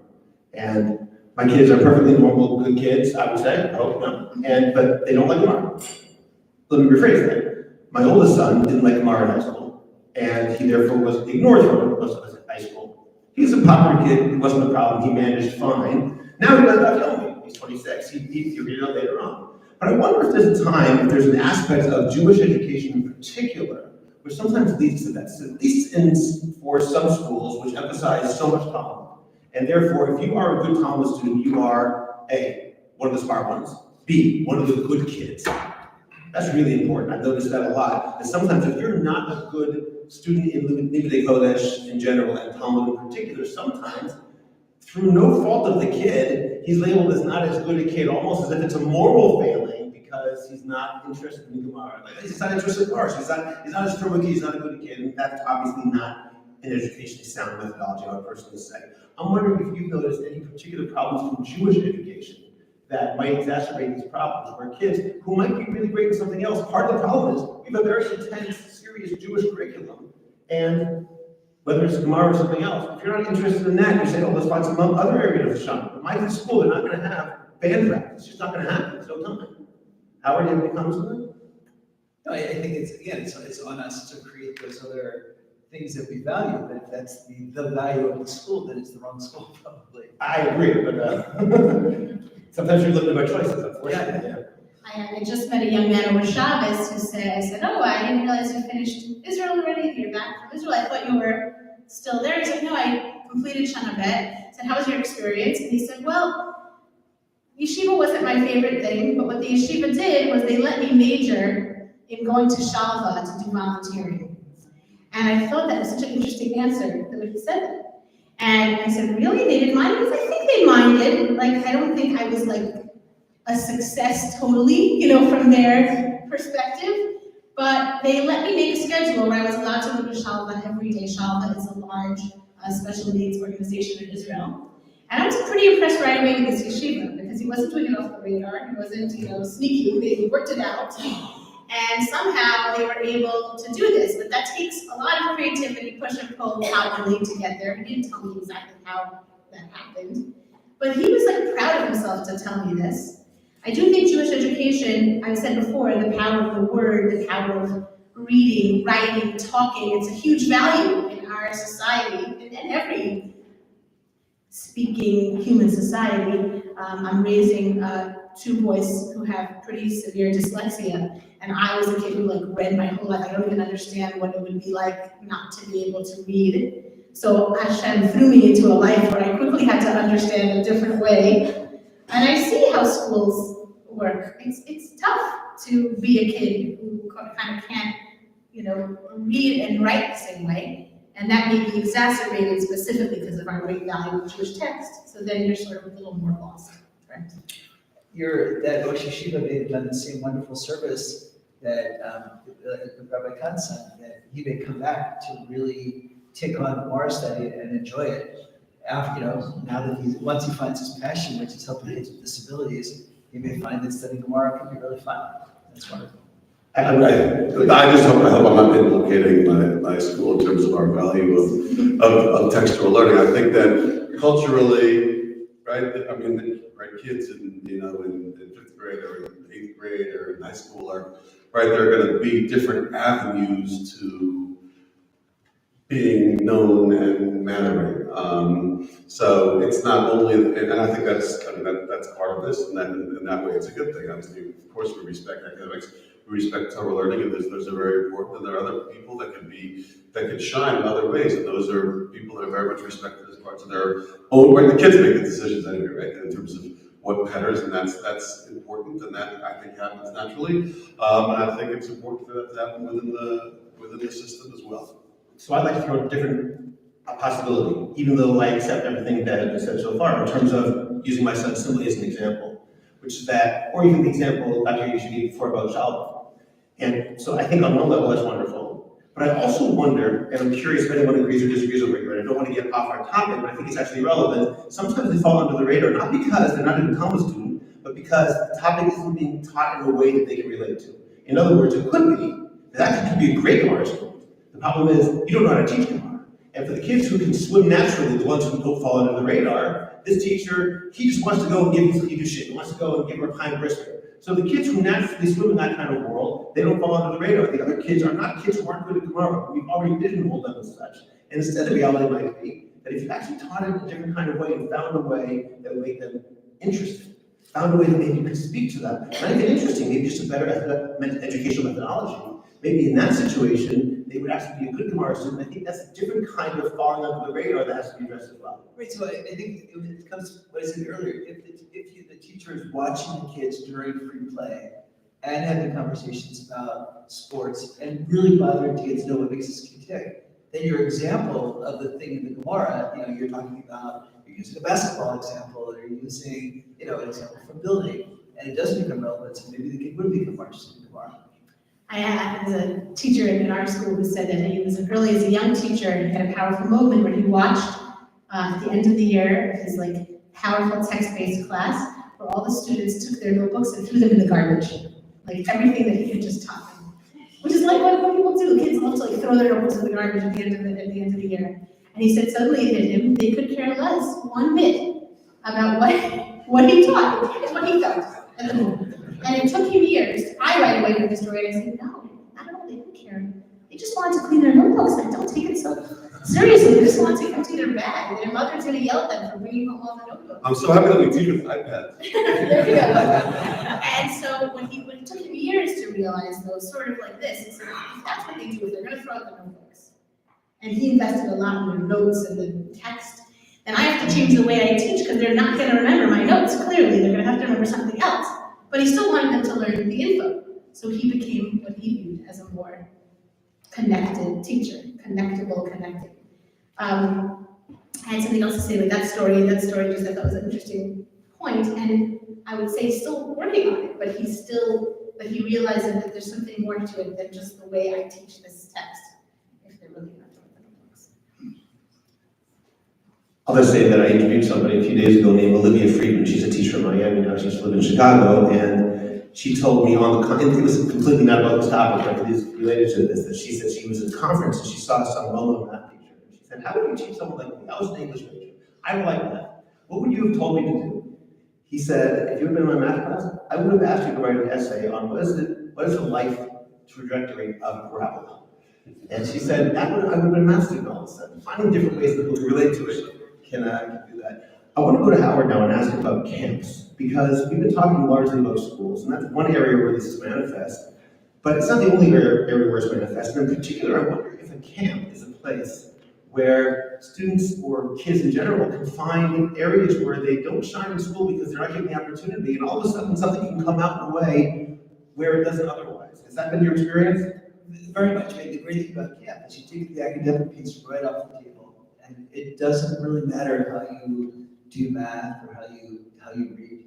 And my kids are perfectly normal, good kids, I would say, I hope not. But they don't like Gemara. Let me rephrase that. My oldest son didn't like Gemara in high school, and he therefore was ignored from most of his high school. He's a popular kid, it wasn't a problem, he managed fine. Now he does Daf he's 26, he'll read it out later on. But I wonder if there's a time, if there's an aspect of Jewish education in particular, which sometimes leads to that, at least for some schools, which emphasize so much Talmud. And therefore, if you are a good Talmud student, you are A, one of the smart ones, B, one of the good kids. That's really important. I've noticed that a lot. And sometimes if you're not a good student in Limudei Kodesh in general, and Talmud in particular, sometimes, through no fault of the kid, he's labeled as not as good a kid, almost as if it's a moral failing because he's not interested in Gemara. Like, he's not interested in Gemara. He's not as strong a kid, he's not a good kid, and that's obviously not an educationally sound methodology, I would personally say. I'm wondering if you've noticed any particular problems from Jewish education that might exacerbate these problems, where kids who might be really great in something else, part of the problem is we have a very intense, serious Jewish curriculum, and whether it's Gemara or something else, if you're not interested in that, you say, oh, let's find some other area of Shana. But my kids' school, they're not going to have band practice. It's just not going to happen. There's no time. Howard, do you have any comments on that? No, I think it's on us to create those other things that we value, but if that's the value of the school, then it's the wrong school, probably. I agree, but sometimes you're limited by choices, unfortunately. Yeah. I just met a young man over Shabbos who said, I said, oh, I didn't realize you finished Israel already. You're back from Israel. I thought you were still there. He said, no, I completed Shana Bet. I said, how was your experience? And he said, well, Yeshiva wasn't my favorite thing, but what the Yeshiva did was they let me major in going to Shalva to do volunteering. And I thought that was such an interesting answer that he said that. And I said, really? They didn't mind? Because I think they minded. Like, I don't think I was like a success totally, from their perspective. But they let me make a schedule where I was allowed to go to Shalva every day. Shalva is a large special needs organization in Israel. And I was pretty impressed right away with this yeshiva because he wasn't doing it off the radar. He wasn't, sneaky. He worked it out. And somehow they were able to do this. But that takes a lot of creativity, push and pull, calculate to get there. He didn't tell me exactly how that happened. But he was like proud of himself to tell me this. I do think Jewish education, I said before, the power of the word, the power of reading, writing, talking, it's a huge value in our society, in every speaking human society. I'm raising two boys who have pretty severe dyslexia, and I was a kid who read my whole life. I don't even understand what it would be like not to be able to read. So Hashem threw me into a life where I quickly had to understand a different way. And I see how schools work. It's tough to be a kid who kind of can't, read and write the same way. And that may be exacerbated specifically because of our great value of Jewish text. So then you're sort of a little more lost, right? That Rosh Yeshiva may have done the same wonderful service that Rabbi Kansan, that he may come back to really take on Gemara study and enjoy it. After, now that once he finds his passion, which is helping kids with disabilities, he may find that studying Gemara can be really fun. That's wonderful. I hope I'm not implicating my school in terms of our value of textual learning. I think that culturally, right, kids in fifth grade or in eighth grade or in high school there are going to be different avenues to being known and mattering. So it's not only, and I think that's part of this, and in that way it's a good thing. Obviously, of course, we respect academics, we respect Torah learning, and those are very important. And there are other people that can shine in other ways, and those are people that are very much respected as parts of their own. Where the kids make the decisions anyway, right? In terms of what matters, and that's important, and that I think happens naturally. And I think it's important for that to happen within the system as well. So I'd like to throw a different possibility, even though I accept everything that has been said so far, in terms of using my son simply as an example, which is that, or even the example Dr. Yaish gave before about Shalom. And so I think on one level that's wonderful, but I also wonder, and I'm curious if anyone agrees or disagrees over here, and I don't want to get off our topic, but I think it's actually relevant. Sometimes they fall under the radar, not because they're not even a Talmud student, but because the topic isn't being taught in a way that they can relate to. In other words, it could be, that actually could be a great Gemara student. The problem is, you don't know how to teach Gemara. And for the kids who can swim naturally, the ones who don't fall under the radar, this teacher, he just wants to go and give you shit. He wants to go and give her a pint of brisket. So the kids who naturally swim in that kind of world, they don't fall under the radar. The other kids are not kids who aren't good at Gemara. We've already pigeonholed them as such. And instead, the reality might be that if you actually taught it in a different kind of way and found a way that would make them interested, found a way that maybe you could speak to them, not even interesting, maybe just a better educational methodology, maybe in that situation, they would actually be a good Gemara student. I think that's a different kind of falling under the radar that has to be addressed as well. Right, so I think it comes to what I said earlier, if the teacher is watching the kids during free play and having conversations about sports and really bothering the kids to know what makes this kid tick, then your example of the thing in the Gemara, you're talking about, you're using a basketball example, or you're using, an example from building, and it does become relevant, so maybe the kid would become more interested in Gemara. I had a teacher in our school who said that he was early as a young teacher and he had a powerful moment where he watched at the end of the year his powerful text-based class where all the students took their notebooks and threw them in the garbage, everything that he had just taught them, which is what people do. Kids love to throw their notebooks in the garbage at the end of the year. And he said suddenly it hit him, they could care less one bit about what he taught. It's what he felt at the moment. And it took him years. I right away heard the story and I said, no, I don't know, they don't care. They just want to clean their notebooks. Don't take it so seriously. They just want to empty their bag. Their mother's going to yell at them for bringing home all the notebooks. I'm so happy that we teach with iPads. There you go. And so when it took him years to realize, though, sort of like this, he said, if that's what they do, if they're going to throw out the notebooks, and he invested a lot in the notes and the text, then I have to change the way I teach because they're not going to remember my notes. Clearly, they're going to have to remember something else. But he still wanted them to learn the info. So he became what he viewed as a more connected teacher, connected. I had something else to say with that story just I thought was an interesting point, and I would say still working on it, but he realized that there's something more to it than just the way I teach this text, if they're really not doing the books. I'll just say that I interviewed somebody a few days ago named Olivia Friedman. She's a teacher in Miami now. She used to live in Chicago, and she told me and it was completely not about this topic, but it is related to this, that she said she was at a conference and she saw some well-known math teacher. And she said, how would you teach someone like me? I was an English major. I don't like math. What would you have told me to do? He said, if you had been in my math class, I would have asked you to write an essay on what is the life trajectory of a parabola. And she said, I would have been a math student all of a sudden. Finding different ways that people can relate to it can do that. I want to go to Howard now and ask about camps, because we've been talking largely about schools, and that's one area where this is manifest. But it's not the only area where it's manifest. And in particular, I wonder if a camp is a place where students or kids in general can find areas where they don't shine in school because they're not given the opportunity, and all of a sudden something can come out in a way where it doesn't otherwise. Has that been your experience? Very much. The great thing about camp is you take the academic piece right off the table, and it doesn't really matter how you do math or how you read.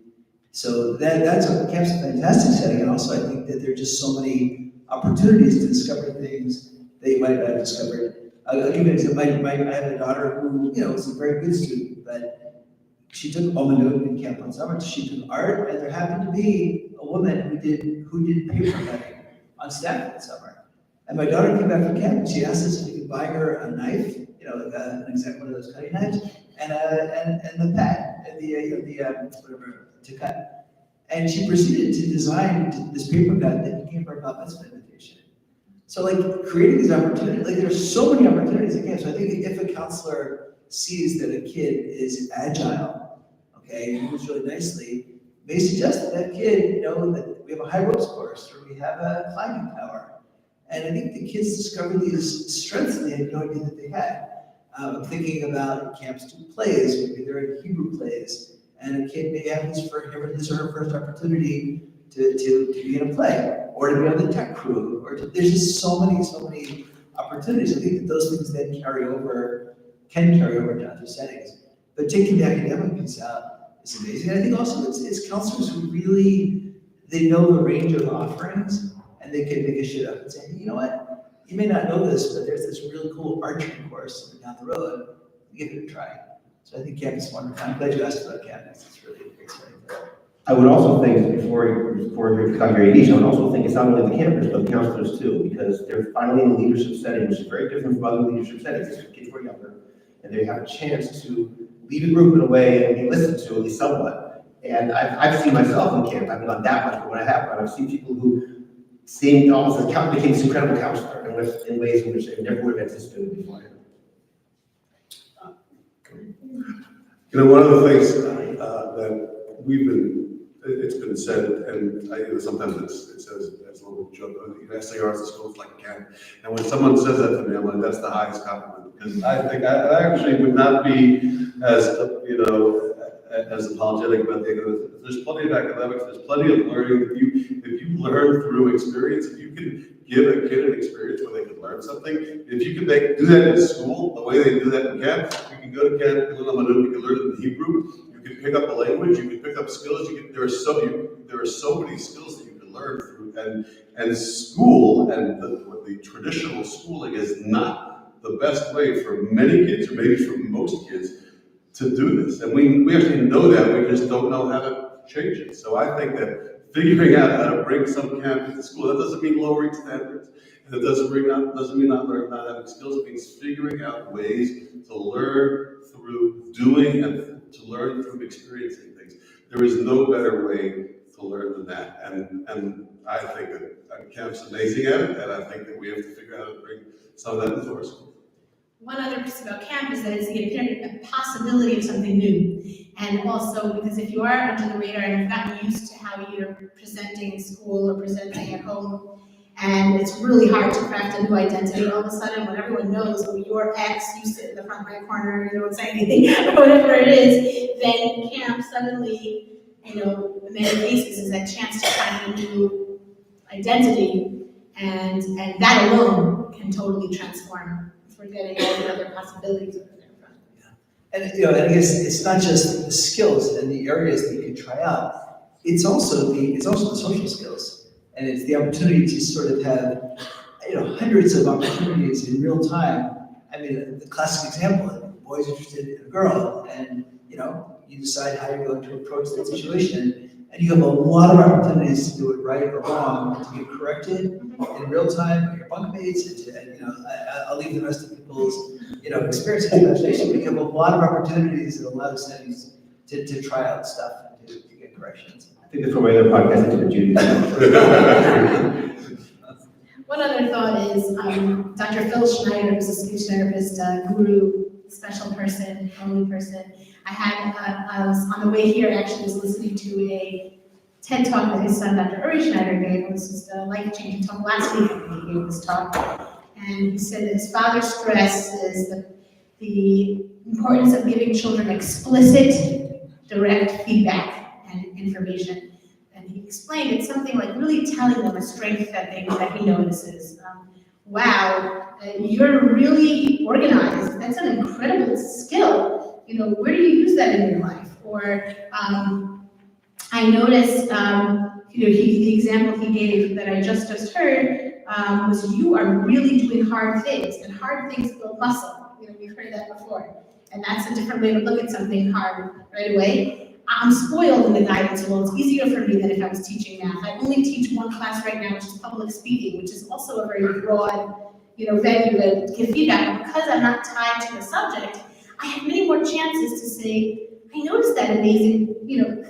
So camp's a fantastic setting, and also I think that there are just so many opportunities to discover things that you might not have discovered. I'll give you an example. I have a daughter who, was a very good student, but she took Omanut in camp one summer. She took art, and there happened to be a woman who did paper cutting on staff that summer. And my daughter came back from camp, and she asked us if we could buy her a knife, an exact one of those cutting knives, and the pad, and whatever to cut. And she proceeded to design this paper cut that became her bat mitzvah invitation. So like creating these opportunities, like there's so many opportunities again. So I think if a counselor sees that a kid is agile, okay, and moves really nicely, may suggest that that kid, that we have a high ropes course or we have a climbing tower. And I think the kids discover these strengths they had no idea that they had. I'm thinking about camps do plays, maybe they're in Hebrew plays, and a kid may have his or her first opportunity to be in a play, or to be on the tech crew, there's just so many opportunities. I think that those things then can carry over to other settings. But taking the academic piece out is amazing. And I think also it's counselors who really, they know the range of offerings, and they can make a shit up and say, hey, you know what? You may not know this, but there's this really cool archery course down the road. Give it a try. So I think campus is wonderful. I'm glad you asked about campus. It's really exciting. I would also think, before you come here, Yaish, I would also think it's not only the campers, but the counselors too, because they're finally in a leadership setting, which is very different from other leadership settings. These kids who are younger, and they have a chance to lead a group in a way and be listened to, at least somewhat. And I've seen myself in camp. I've not that much, but when I have, I've seen people who seemed almost became this incredible counselor in ways in which they never would have anticipated beforehand. One of the things that it's been said, and sometimes it says as a little joke, SARs at schools like camp. And when someone says that to me, I'm like, that's the highest compliment, because I think I actually would not be as as apologetic about the academics. There's plenty of academics, there's plenty of learning. If you learn through experience, if you can give a kid an experience where they can learn something, if you can do that in school, the way they do that in camp, you can go to camp, you can learn it in Hebrew, you can pick up a language, you can pick up skills, there are so many skills that you can learn through, and school and the traditional schooling is not the best way for many kids, or maybe for most kids, to do this. And we actually know that, we just don't know how to change it. So I think that figuring out how to bring some camp into school, that doesn't mean lowering standards. And it doesn't mean not having skills. It means figuring out ways to learn through doing and to learn through experiencing things. There is no better way to learn than that. And I think that camp's amazing at it, and I think that we have to figure out how to bring some of that into our school. One other piece about camp is that it's the possibility of something new. And also, because if you are under the radar and you've gotten used to how you're presenting in school or presenting at home, and it's really hard to craft a new identity all of a sudden when everyone knows, oh, you're X, you sit in the front right corner, you don't say anything, or whatever it is, then camp suddenly, in many cases, is a chance to find a new identity, and that alone can totally transform. Forgetting all the other possibilities over there. And and I guess it's not just the skills and the areas that you can try out. It's also the social skills, and it's the opportunity to sort of have hundreds of opportunities in real time. I mean, the classic example: a boy's interested in a girl, and you decide how you're going to approach that situation. And you have a lot of opportunities to do it right or wrong, to get corrected in real time by your bunkmates, and I'll leave the rest of people's experiences and imagination. But you have a lot of opportunities in a lot of settings to try out stuff and to get corrections. I think that's what my other podcast into the Judy. One other thought is Dr. Phil Schneider, who's a speech therapist, guru, special person, only person. I was on the way here, actually was listening to a TED talk that his son, Dr. Uri Schneider, gave. It was just a life-changing talk last week. I think he gave this talk. And he said that his father stresses the importance of giving children explicit, direct feedback and information. And he explained it's something like really telling them a strength that he notices. Wow, you're really organized. That's an incredible skill. Where do you use that in your life? Or I noticed, the example he gave that I just heard was you are really doing hard things, and hard things build muscle. We've heard that before, and that's a different way to look at something hard right away. I'm spoiled in the guidance world. It's easier for me than if I was teaching math. I only teach one class right now, which is public speaking, which is also a very broad, venue to give feedback. But because I'm not tied to the subject, I have many more chances to say, I noticed that amazing,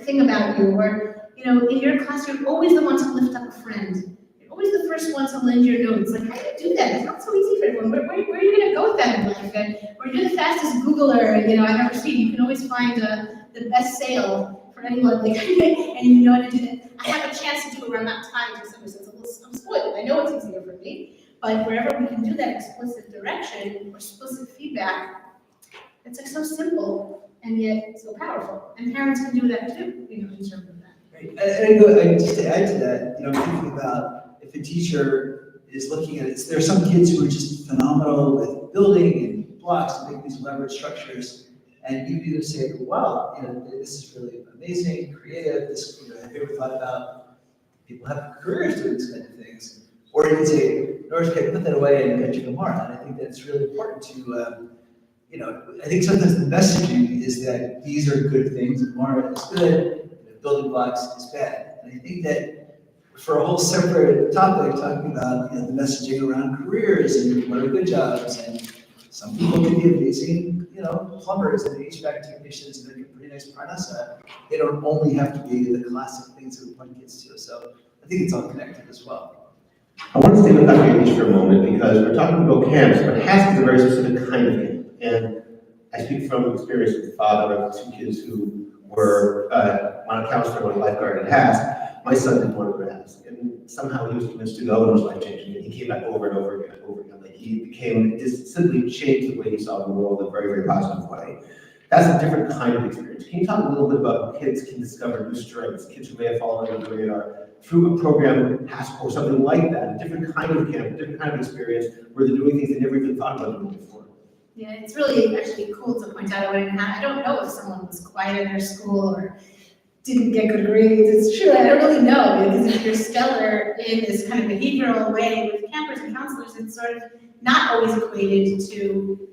thing about you, or, in your class, you're always the one to lift up a friend. You're always the first one to lend your notes. Like, how do you do that? It's not so easy for everyone. Where are you gonna go with that in life? Or you're the fastest Googler, I've ever seen. You can always find the best sale for anyone, like, and you know how to do that. I have a chance to do it around that time, to some sense. I'm spoiled. I know it's easier for me, but wherever we can do that explicit direction or explicit feedback, it's like so simple and yet so powerful. And parents can do that too, in terms of that. Right. And just to add to that, thinking about if a teacher is looking at it, there are some kids who are just phenomenal with building and blocks and making these elaborate structures. And you can either say, wow, this is really amazing, creative, this, have you ever thought about people have careers doing these kind of things? Or you can say, Norris, okay, put that away and get you tomorrow. And I think that's really important to, I think sometimes the messaging is that these are good things, and Mara is good, building blocks is bad. And I think that for a whole separate topic, talking about the messaging around careers and what are good jobs, and some people can be amazing, plumbers and HVAC technicians and make a pretty nice parnasa. They don't only have to be the classic things that we point kids to. So I think it's all connected as well. I want to stay with Dr. Yaish for a moment because we're talking about camps, but HASC is a very specific kind of camp. And I speak from experience with the father of two kids who were on a counselor and a lifeguard at HASC. My son didn't want to go to HASC, and somehow he was convinced to go, and it was life-changing, and he came back over and over again and over again. Like he just simply changed the way he saw the world in a very, very positive way. That's a different kind of experience. Can you talk a little bit about how kids can discover new strengths, kids who may have fallen under the radar through a program, HASC or something like that, a different kind of camp, a different kind of experience where they're doing things they never even thought about doing before? Yeah, it's really actually cool to point out. I don't know if someone was quiet in their school or didn't get good grades. It's true, I don't really know, because if you're stellar in this kind of behavioral way with campers and counselors, it's sort of not always equated to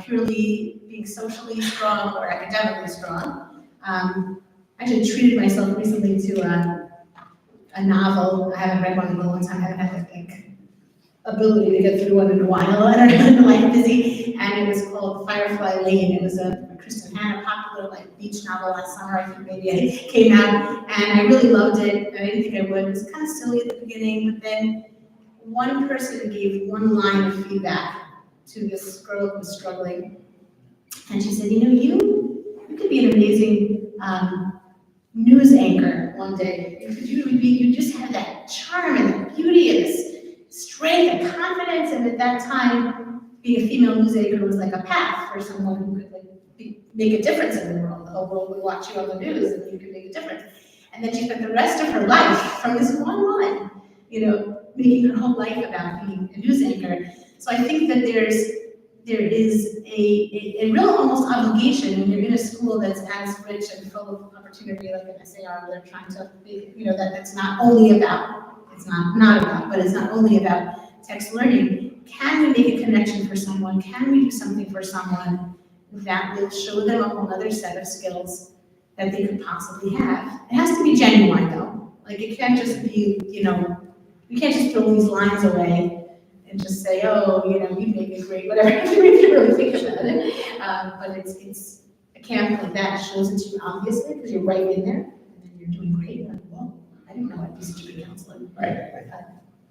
purely being socially strong or academically strong. I actually treated myself recently to a novel. I haven't read one in a long time. I haven't had the ability to get through one in a while. I don't know, life busy. And it was called Firefly Lane. It was a Kristen Hanna popular beach novel last summer. I think maybe it came out, and I really loved it. I didn't think I would. It was kind of silly at the beginning, but then one person gave one line of feedback to this girl who was struggling, and she said, you could be an amazing news anchor one day. You just have that charm and that beauty and this strength and confidence, and at that time, being a female news anchor was like a path for someone who could make a difference in the world. The whole world would watch you on the news, and you could make a difference. And then she spent the rest of her life from this one line, making her whole life about being a news anchor. So I think that there is a real almost obligation when you're in a school that's as rich and full of opportunity like an SAR, where they're trying to be, that it's not only about, it's not about, but it's not only about text learning. Can we make a connection for someone? Can we do something for someone that will show them a whole other set of skills that they could possibly have? It has to be genuine though. It can't just be, we can't just throw these lines away and just say, oh, you make it great, whatever, if you really think about it. But it's a camp like that shows it to you obviously, because you're right in there, and then you're doing great. You're like, well, I didn't know I'd be such a good counselor. Right.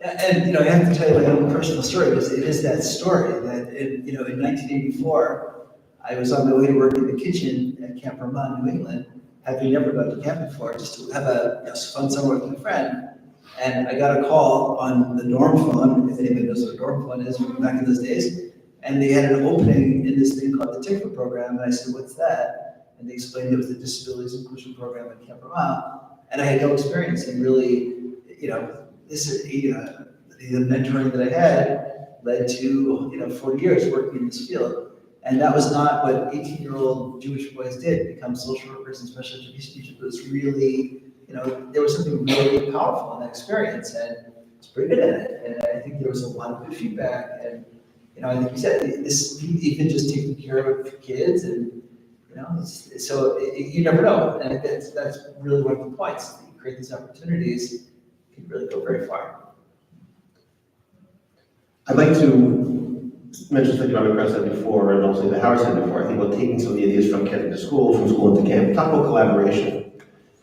And I have to tell you my own personal story, because it is that story that, in 1984, I was on my way to work in the kitchen at Camp Ramah, New England, having never gone to camp before, just to have a fun summer with my friend. And I got a call on the dorm phone, if anybody knows what a dorm phone is from back in those days. And they had an opening in this thing called the Tikvah program. And I said, what's that? And they explained it was the Disabilities Inclusion Program at Camp Ramah. And I had no experience. And really, this is, the mentoring that I had led to, 40 years working in this field. And that was not what 18-year-old Jewish boys did, become social workers and special education teachers. It was really, there was something really powerful in that experience, and it's pretty good at it. And I think there was a lot of good feedback. And, I think you said, this even just taking care of kids, and, so you never know. And I think that's really one of the points. You create these opportunities, you can really go very far. I'd like to mention something Krauss said before, and also that Howard said before. I think about taking some of the ideas from camp to school, from school into camp. Talk about collaboration.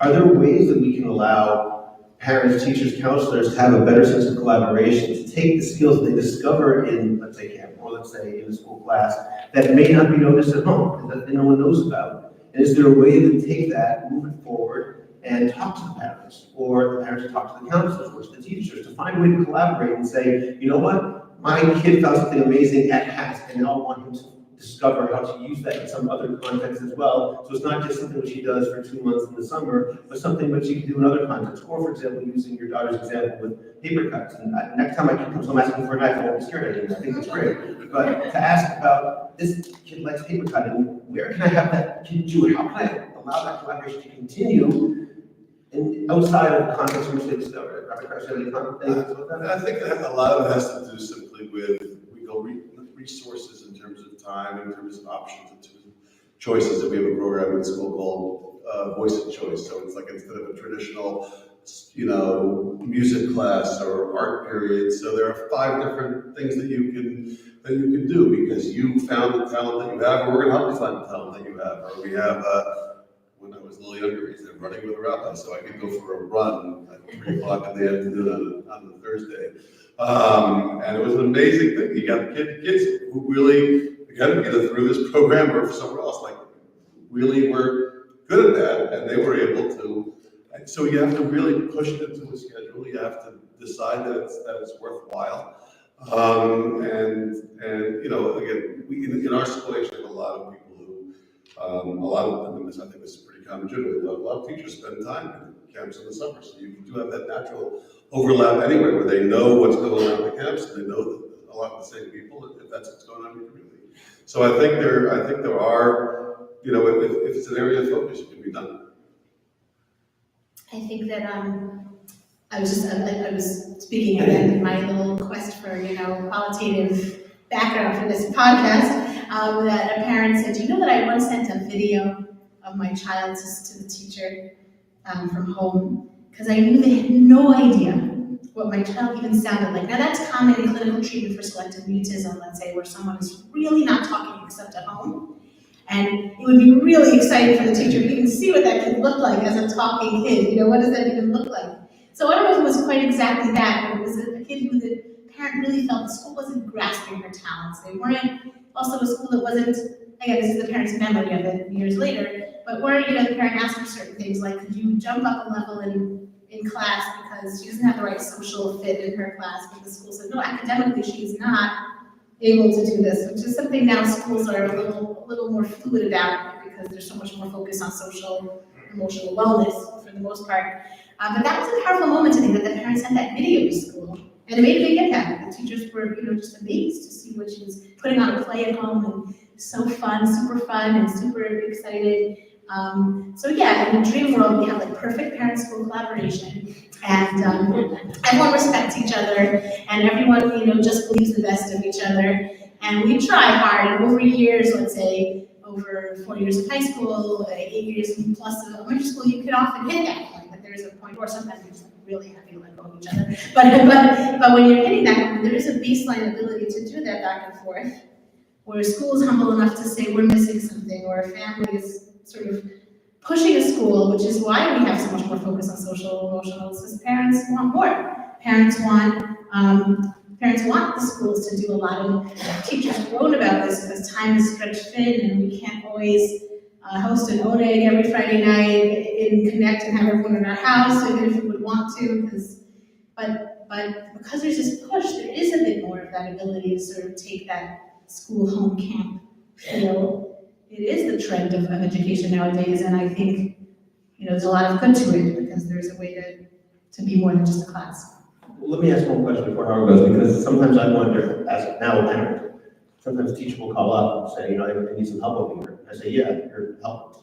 Are there ways that we can allow parents, teachers, counselors have a better sense of collaboration, to take the skills they discover in, let's say, camp, or let's say in a school class, that may not be noticed at home, that no one knows about. And is there a way to take that, move it forward, and talk to the parents, or the parents talk to the counselors, or to the teachers, to find a way to collaborate and say, you know what, my kid found something amazing at HAT, and now I want him to discover how to use that in some other context as well. So it's not just something which he does for 2 months in the summer, but something which he can do in other contexts. Or, for example, using your daughter's example with paper cuts. And next time my kid comes home asking for a knife, I won't be scared anymore. I think it's great. But to ask about, this kid likes paper cutting, where can I have that kid do it? How can I allow that collaboration to continue outside of the context in which they discover it? Rabbi Krauss, any comments about that? I think that a lot of it has to do simply with resources in terms of time, in terms of options, in terms of choices. That we have a program in school called Voice of Choice. So it's like, instead of a traditional, music class or art period, so there are 5 different things that you can do, because you found the talent that you have, or we're going to help you find the talent that you have. Or we have, when I was a little younger, we said running with a rabbi, so I could go for a run at 3 o'clock in the afternoon on the Thursday. And it was an amazing thing. You got kids who really, again, either through this program or somewhere else, like, really were good at that, and they were able to. And so you have to really push it into the schedule. You have to decide that it's worthwhile. And again, we in our school actually have a lot of people who, a lot of them, I think this is pretty common generally. A lot of teachers spend time in camps in the summer, so you do have that natural overlap anyway, where they know what's going on in the camps, and they know a lot of the same people, if that's what's going on in your community. So I think there are, if it's an area of focus, it can be done. I think that I was speaking again in my little quest for qualitative background for this podcast. That a parent said, that I once sent a video of my child to the teacher from home, because I knew they had no idea what my child even sounded like. Now that's common in clinical treatment for selective mutism, let's say, where someone is really not talking except at home. And it would be really exciting for the teacher to even see what that kid looked like as a talking kid. What does that even look like? So I don't know if it was quite exactly that, but it was a kid who the parent really felt the school wasn't grasping her talents. They weren't, also a school that wasn't, again, this is the parent's memory of it years later, but where, the parent asked for certain things, like, could you jump up a level in class because she doesn't have the right social fit in her class, but the school said, no, academically she's not able to do this, which is something now schools are a little more fluid about, because there's so much more focus on social, emotional wellness for the most part. But that was a powerful moment to think that the parents sent that video to school, and it made a big impact. The teachers were, just amazed to see what she was putting on a play at home, and super fun, and super excited. So yeah, in the dream world, we have like perfect parent-school collaboration, and everyone respects each other, and everyone, just believes the best of each other, and we try hard. And over years, let's say over 4 years of high school, 8 years plus of elementary school, you can often hit that point. But there is a point, or sometimes you're just like really happy to let go of each other. But when you're hitting that point, there is a baseline ability to do that back and forth, where school is humble enough to say we're missing something, or a family is sort of pushing a school, which is why we have so much more focus on social emotional, because parents want more. Parents want the schools to do a lot, and teachers groan about this because time is stretched thin, and we can't always host an oneg every Friday night and connect and have everyone in our house, even if we would want to, but because there's this push, there is a bit more of that ability to sort of take that school home camp feel. It is the trend of education nowadays, and I think there's a lot of good to it, because there's a way to be more than just a class. Well, let me ask one question before Howard goes, because sometimes I wonder, as now a parent, sometimes a teacher will call up and say, I need some help over here. I say, yeah, you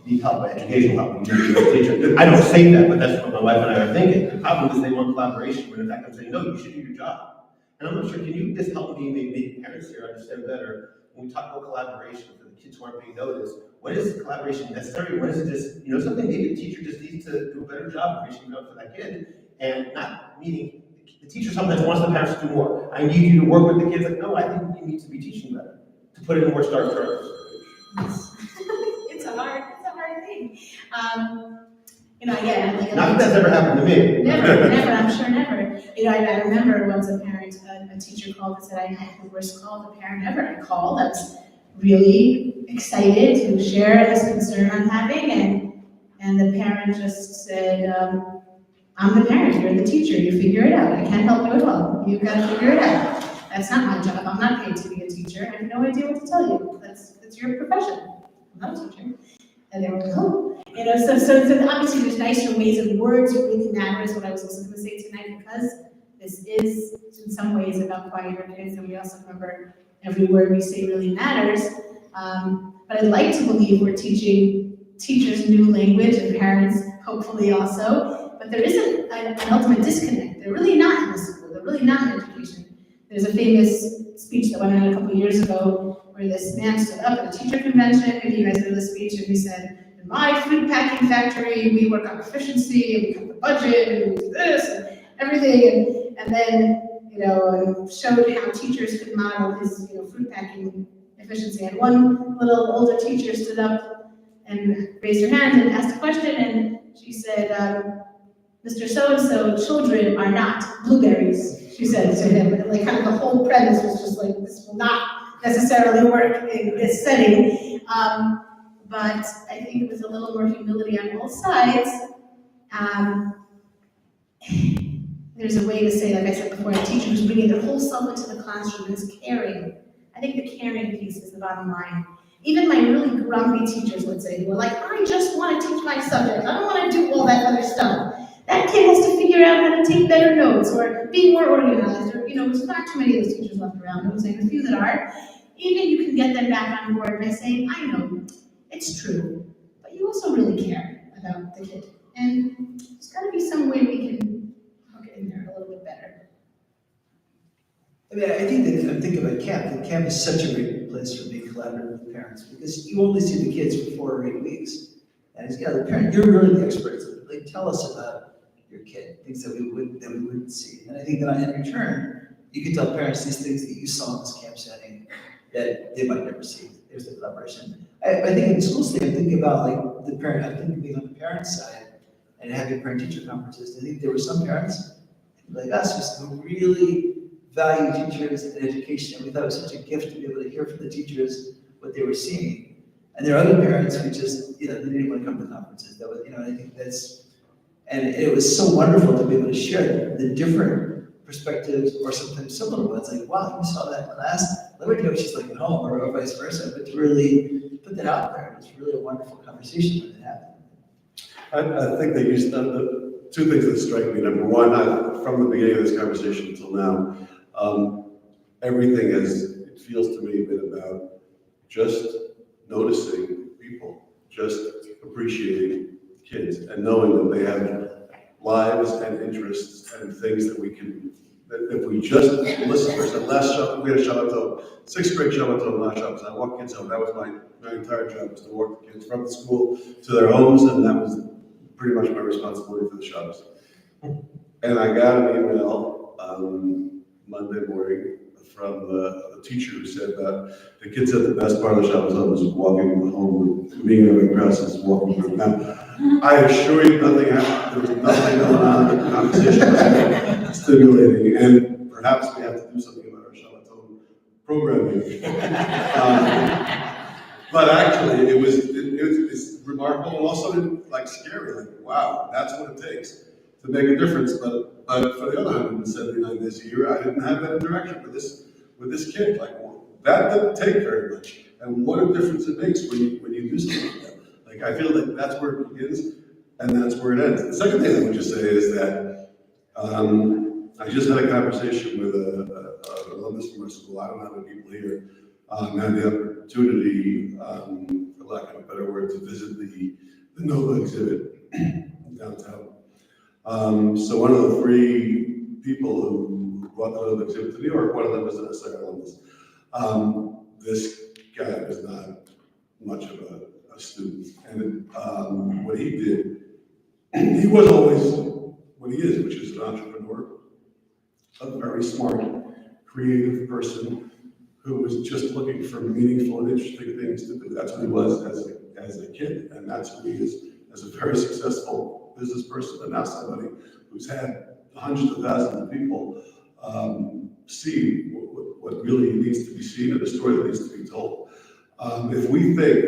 need help, educational help, you need a teacher. I don't say that, but that's what my wife and I are thinking. The problem is they want collaboration, when in fact I'm saying, no, you should do your job. And I'm not sure, can you just help me, maybe parents here understand better, when we talk about collaboration for the kids who aren't being noticed, when is collaboration necessary? When is it just, something maybe the teacher just needs to do a better job of reaching out to that kid, and not meaning, the teacher sometimes wants the parents to do more. I need you to work with the kids. Like, no, I think you need to be teaching better, to put it in more stark terms. It's a hard thing. Again, like. Not that that's ever happened to me. Never, I'm sure never. I remember once a parent, a teacher called and said, I had the worst call of a parent ever. I called, I was really excited to share this concern I'm having, and the parent just said, I'm the parent, you're the teacher, you figure it out. I can't help you at all. You've got to figure it out. That's not my job. I'm not paid to be a teacher. I have no idea what to tell you. That's your profession. I'm not a teacher. And they were like, oh, so obviously there's nicer ways of words really matter is what I was also going to say tonight, because this is in some ways about quieter kids, and we also remember every word we say really matters. But I'd like to believe we're teaching teachers new language and parents hopefully also, but there isn't an ultimate disconnect. They're really not in the school. They're really not in education. There's a famous speech that went on a couple of years ago where this man stood up at a teacher convention, and you guys know the speech, and he said, in my food packing factory, we work on efficiency, and we cut the budget, and we do this, and everything, and then, showed how teachers could model his, food packing efficiency. And one little older teacher stood up and raised her hand and asked a question, and she said, Mr. So-and-so, children are not blueberries, she said to him. And like kind of the whole premise was just like, this will not necessarily work in this setting. But I think with a little more humility on both sides, there's a way to say, like I said before, a teacher who's bringing their whole self into the classroom and is caring. I think the caring piece is the bottom line. Even my really grumpy teachers would say, who are like, I just want to teach my subject. I don't want to do all that other stuff. That kid has to figure out how to take better notes or be more organized, or, there's not too many of those teachers left around. I'm saying a few that are. Even you can get them back on board by saying, I know, it's true, but you also really care about the kid. And there's got to be some way we can hook it in there a little bit better. I mean, I think that I'm thinking about camp. The camp is such a great place for being collaborative with parents, because you only see the kids for 4 or 8 weeks. And as the parent, you're really the experts. Like, tell us about your kid, things that we wouldn't see. And I think that in return, you can tell parents these things that you saw in this camp setting that they might never see. There's the collaboration. I think in the school setting, I'm thinking about like the parent, I'm thinking being on the parent side and having parent-teacher conferences. I think there were some parents like us who really value teachers and education, and we thought it was such a gift to be able to hear from the teachers what they were seeing. And there are other parents who just, they didn't even want to come to conferences. That was, I think that's, and it was so wonderful to be able to share the different perspectives or sometimes similar ones. Like, wow, you saw that in class. Let me know what she's like at home, or vice versa. But to really put that out there, it was really a wonderful conversation when it happened. I think they used the two things that strike me. Number one, from the beginning of this conversation until now, everything it feels to me, been about just noticing people, just appreciating kids, and knowing that they have lives and interests and things that we can, that if we just listen for some. We had a Shabbaton, 6th grade Shabbaton last Shabbat. I walked kids home. That was my entire job, was to walk the kids from the school to their homes, and that was pretty much my responsibility for the Shabbos. And I got an email Monday morning from the teacher who said that the kids said the best part of the Shabbaton was walking home, being Rabbi Krauss is walking home. Now, I assure you nothing happened. There was nothing going on. The conversation was stimulating, and perhaps we have to do something about our Shabbaton programming. But actually, it's remarkable, and also like scary. Like, wow, that's what it takes to make a difference. But for the other 179 days a year, I didn't have that interaction with this kid. Like, that didn't take very much, and what a difference it makes when you do something like that. Like, I feel like that's where it begins, and that's where it ends. The second thing I would just say is that I just had a conversation with an alumnus from our school. I don't know how many people here had the opportunity, for lack of a better word, to visit the Nova exhibit downtown. So one of the 3 people who brought the Nova exhibit to New York, one of them was an SR alumnus. This guy was not much of a student, and what he did, he was always what he is, which is an entrepreneur, a very smart, creative person who was just looking for meaningful and interesting things to do. That's what he was as a kid, and that's who he is as a very successful business person and now somebody who's had hundreds of thousands of people see what really needs to be seen and the story that needs to be told. If we think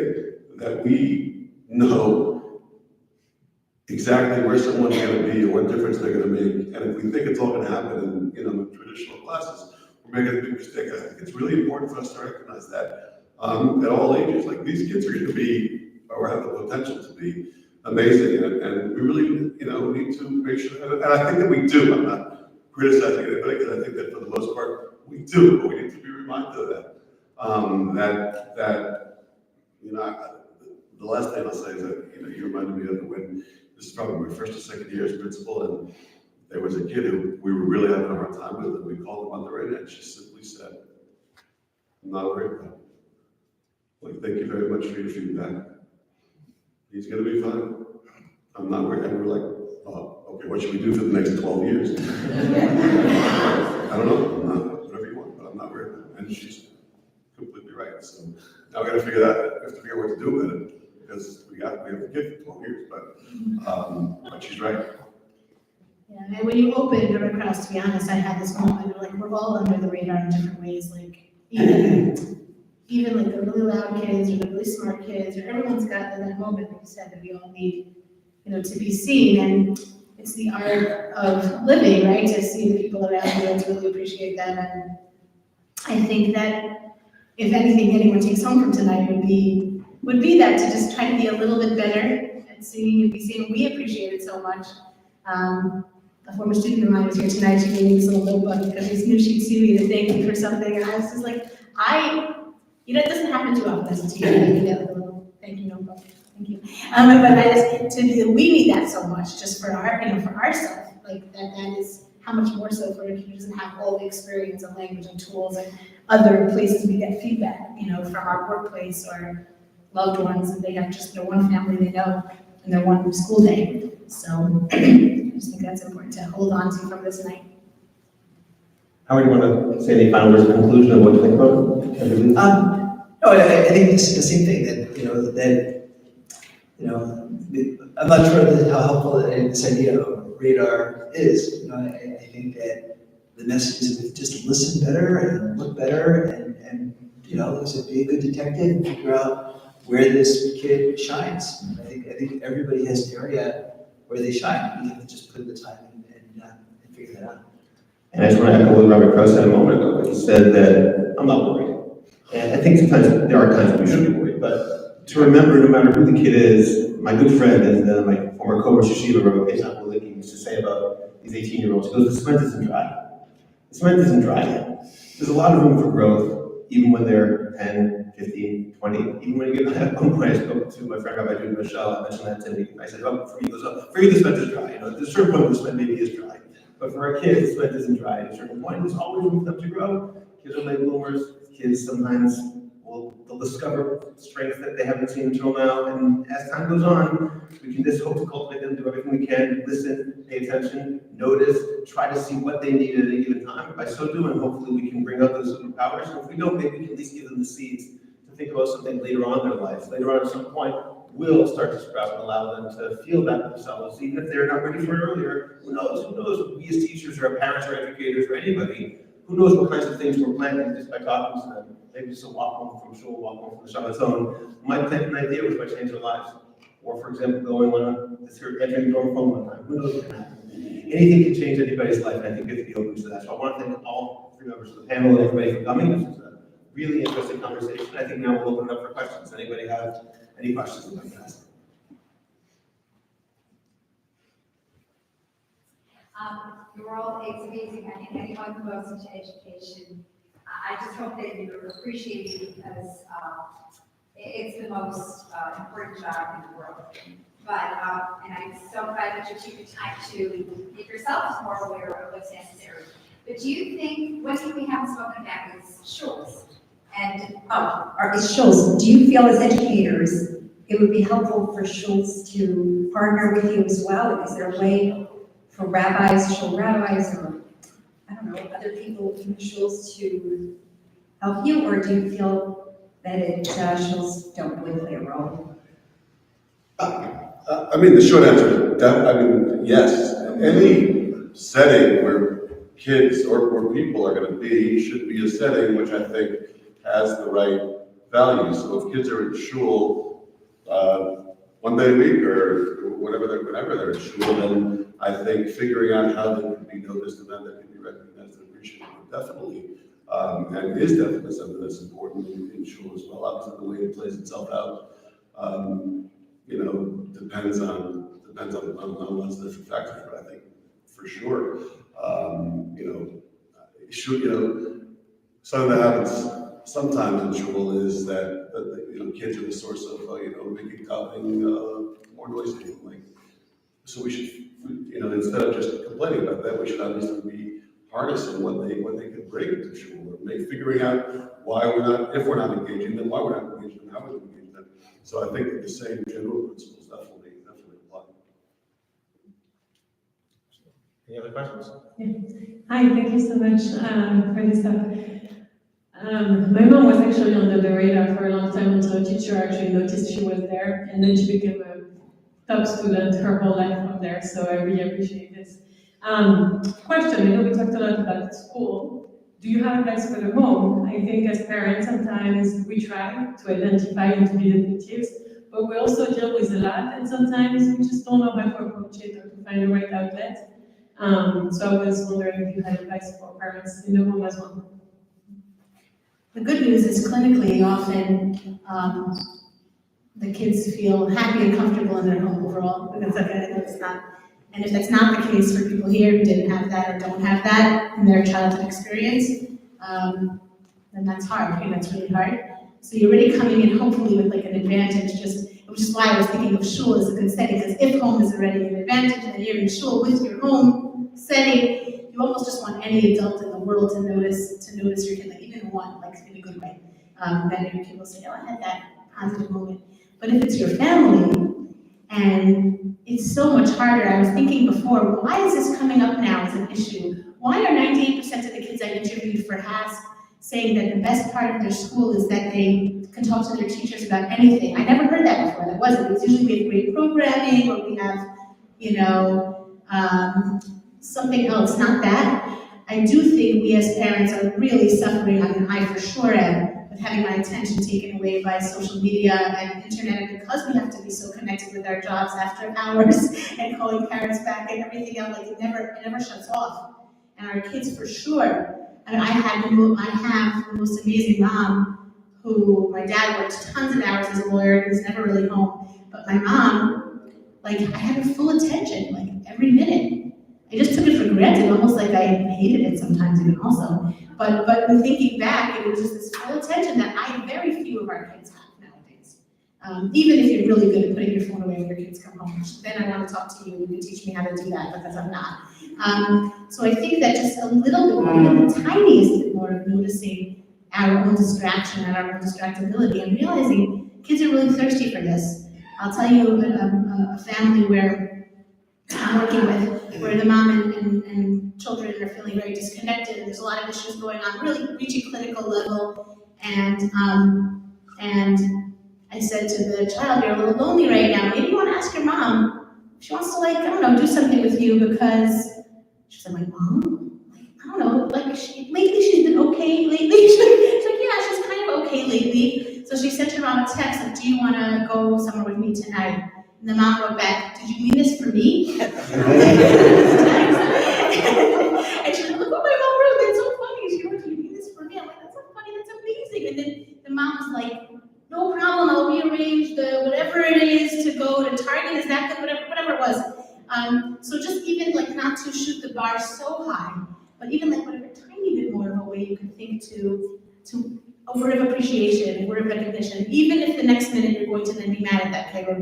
that we know exactly where someone's going to be or what difference they're going to make, and if we think it's all going to happen in traditional classes, we're making a big mistake. I think it's really important for us to recognize that at all ages, like these kids are going to be, or have the potential to be amazing, and we really, need to make sure. And I think that we do. I'm not criticizing anybody because I think that for the most part we do, but we need to be reminded of that. The last thing I'll say is that you reminded me of when this is probably my first or second year as principal, and there was a kid who we were really having a hard time with, and we called him on the radio, and she simply said, "I'm not worried about it. Like, thank you very much for your feedback. He's going to be fine. I'm not worried." And we're like, "Oh, okay, what should we do for the next 12 years?" I don't know. I'm not, whatever you want, but I'm not worried about it. And she's completely right. So now we got to figure that out. We have to figure out what to do with it because we have the kid for 12 years. But she's right. Yeah, and when you opened Rabbi Krauss, to be honest, I had this moment of like, we're all under the radar in different ways. Like, even like the really loud kids or the really smart kids, or everyone's got that moment, like you said, that we all need, to be seen. And it's the art of living, right? To see the people around you and to really appreciate them. And I think that if anything anyone takes home from tonight would be that to just try to be a little bit better at seeing and be seen. We appreciate it so much. A former student of mine was here tonight. She gave me this little notebook because she knew she'd see me to thank me for something. And I was just like, it doesn't happen too often as a teacher. I need that little thank you notebook. Thank you. But we need that so much just for for ourselves. Like that is how much more so for a kid who doesn't have all the experience of language and tools and other places we get feedback, from our workplace or loved ones, and they have just their one family they know and their one school day. So I just think that's important to hold on to from this night. Howard, you want to say any final words of conclusion of what you think about it? No, I think it's the same thing I'm not sure how helpful this idea of radar is. I think that the message is just listen better and look better and be a good detective and figure out where this kid shines. I think everybody has an area where they shine. We have to just put in the time and figure that out. And I just want to echo what Rabbi Krauss said a moment ago. He said that I'm not worried. And I think sometimes there are times when we should be worried, but to remember, no matter who the kid is, my good friend and my former co-worker Yeshiva, Rabbi used to say about these 18-year-olds, he goes, the cement isn't dry. The cement isn't dry yet. There's a lot of room for growth, even when they're 10, 15, 20, even when you get, at one point I spoke to my friend Rabbi Michelle, I mentioned that to him, I said, for you the cement is dry. There's a certain point where the cement maybe is dry. But for our kids, the cement isn't dry. At a certain point, there's always room for them to grow. Kids are late bloomers. Kids sometimes they'll discover strengths that they haven't seen until now. And as time goes on, we can just hope to cultivate them, do everything we can, listen, pay attention, notice, try to see what they need at any given time. By so doing, hopefully we can bring out those superpowers. And if we don't, maybe we can at least give them the seeds to think about something later on in their lives. Later on, at some point, will start to sprout and allow them to feel that themselves, even if they're not ready for it earlier. Who knows? Who knows? We as teachers or our parents or educators or anybody, who knows what kinds of things we're planting just by talking to them. Maybe just a walk home from shul, walk home from the Shabbaton, might plant an idea which might change their lives. Or, for example, entering the dorm phone one time. Who knows what can happen? Anything can change anybody's life, and I think we have to be open to that. So I want to thank all three members of the panel and everybody for coming. This was a really interesting conversation. I think now we'll open it up for questions. Anybody have any questions they'd like to ask? Your role is amazing. I think anyone who goes into education, I just hope that you appreciate it because it's the most important job in the world. But, and I'm so glad that you took the time to make yourselves more aware of what's necessary. But do you think, one thing we haven't spoken about is shuls? And, shuls, do you feel as educators, it would be helpful for shuls to partner with you as well? Is there a way for rabbis, shul rabbis, or I don't know, other people in the shuls to help you, or do you feel that shuls don't really play a role? I mean, the short answer is, yes. Any setting where kids or people are gonna be, should be a setting which I think has the right values. So if kids are in shul, one day a week or whenever they're in shul, then I think figuring out how they can be noticed and then they can be recognized and appreciated definitely, and is definitely something that's important in shul as well. Obviously, the way it plays itself out, depends on lots of different factors, but I think for sure, something that happens sometimes in shul is that kids are the source of making davening more noisy. So we should, instead of just complaining about that, we should obviously be harnessing what they can bring to shul, or figuring out if we're not engaging them, why we're not engaging them, how we can engage them. So I think that the same general principles definitely apply. Any other questions? Hi, thank you so much for this stuff. My mom was actually under the radar for a long time until a teacher actually noticed she was there, and then she became a top student her whole life from there, so I really appreciate this. Question, I know we talked a lot about school. Do you have advice for the home? I think as parents, sometimes we try to identify and to be the detectives, but we also deal with a lot, and sometimes we just don't know how to approach it or to find the right outlet. So I was wondering if you had advice for parents in the home as well. The good news is clinically, often the kids feel happy and comfortable in their home overall. Because it's not, and if that's not the case for people here who didn't have that or don't have that in their childhood experience, then that's hard. That's really hard. So you're already coming in hopefully with like an advantage, which is why I was thinking of shul as a good setting, because if home is already an advantage and you're in shul with your home setting, you almost just want any adult in the world to notice your kid, like even one, like in a good way. Then your kid will say, oh, I had that positive moment. But if it's your family, and it's so much harder. I was thinking before, why is this coming up now as an issue? Why are 98% of the kids I interviewed for HASC saying that the best part of their school is that they can talk to their teachers about anything? I never heard that before. That wasn't. It's usually we have great programming, or we have, something else, not that. I do think we as parents are really suffering. I for sure am, with having my attention taken away by social media and internet, and because we have to be so connected with our jobs after hours and calling parents back and everything else, like it never shuts off. And our kids for sure. And I have the most amazing mom who, my dad worked tons of hours as a lawyer, he was never really home. But my mom, I had her full attention, every minute. I just took it for granted, almost like I hated it sometimes even also. But thinking back, it was just this full attention that very few of our kids have nowadays. Even if you're really good at putting your phone away when your kids come home, then I want to talk to you, you can teach me how to do that, because I'm not. So I think that just a little bit more, even the tiniest bit more of noticing our own distraction and our own distractibility and realizing kids are really thirsty for this. I'll tell you a family where I'm working with, where the mom and children are feeling very disconnected, and there's a lot of issues going on, really reaching clinical level. And I said to the child, you're a little lonely right now. Maybe you want to ask your mom if she wants to, do something with you, because she's like, Mom? I don't know, lately she's been okay lately. She's like, yeah, she's kind of okay lately. So she sent her mom a text, do you want to go somewhere with me tonight? And the mom wrote back, did you mean this for me? And she's like, look what my mom wrote, that's so funny. She wrote, do you mean this for me? I'm like, that's so funny, that's amazing. And then the mom was like, no problem, I'll rearrange whatever it is to go to Target, is that good, whatever it was. So just even not to shoot the bar so high, but even whatever tiny bit more of a way you can think to a word of appreciation, a word of recognition, even if the next minute you're going to then be mad at that kid or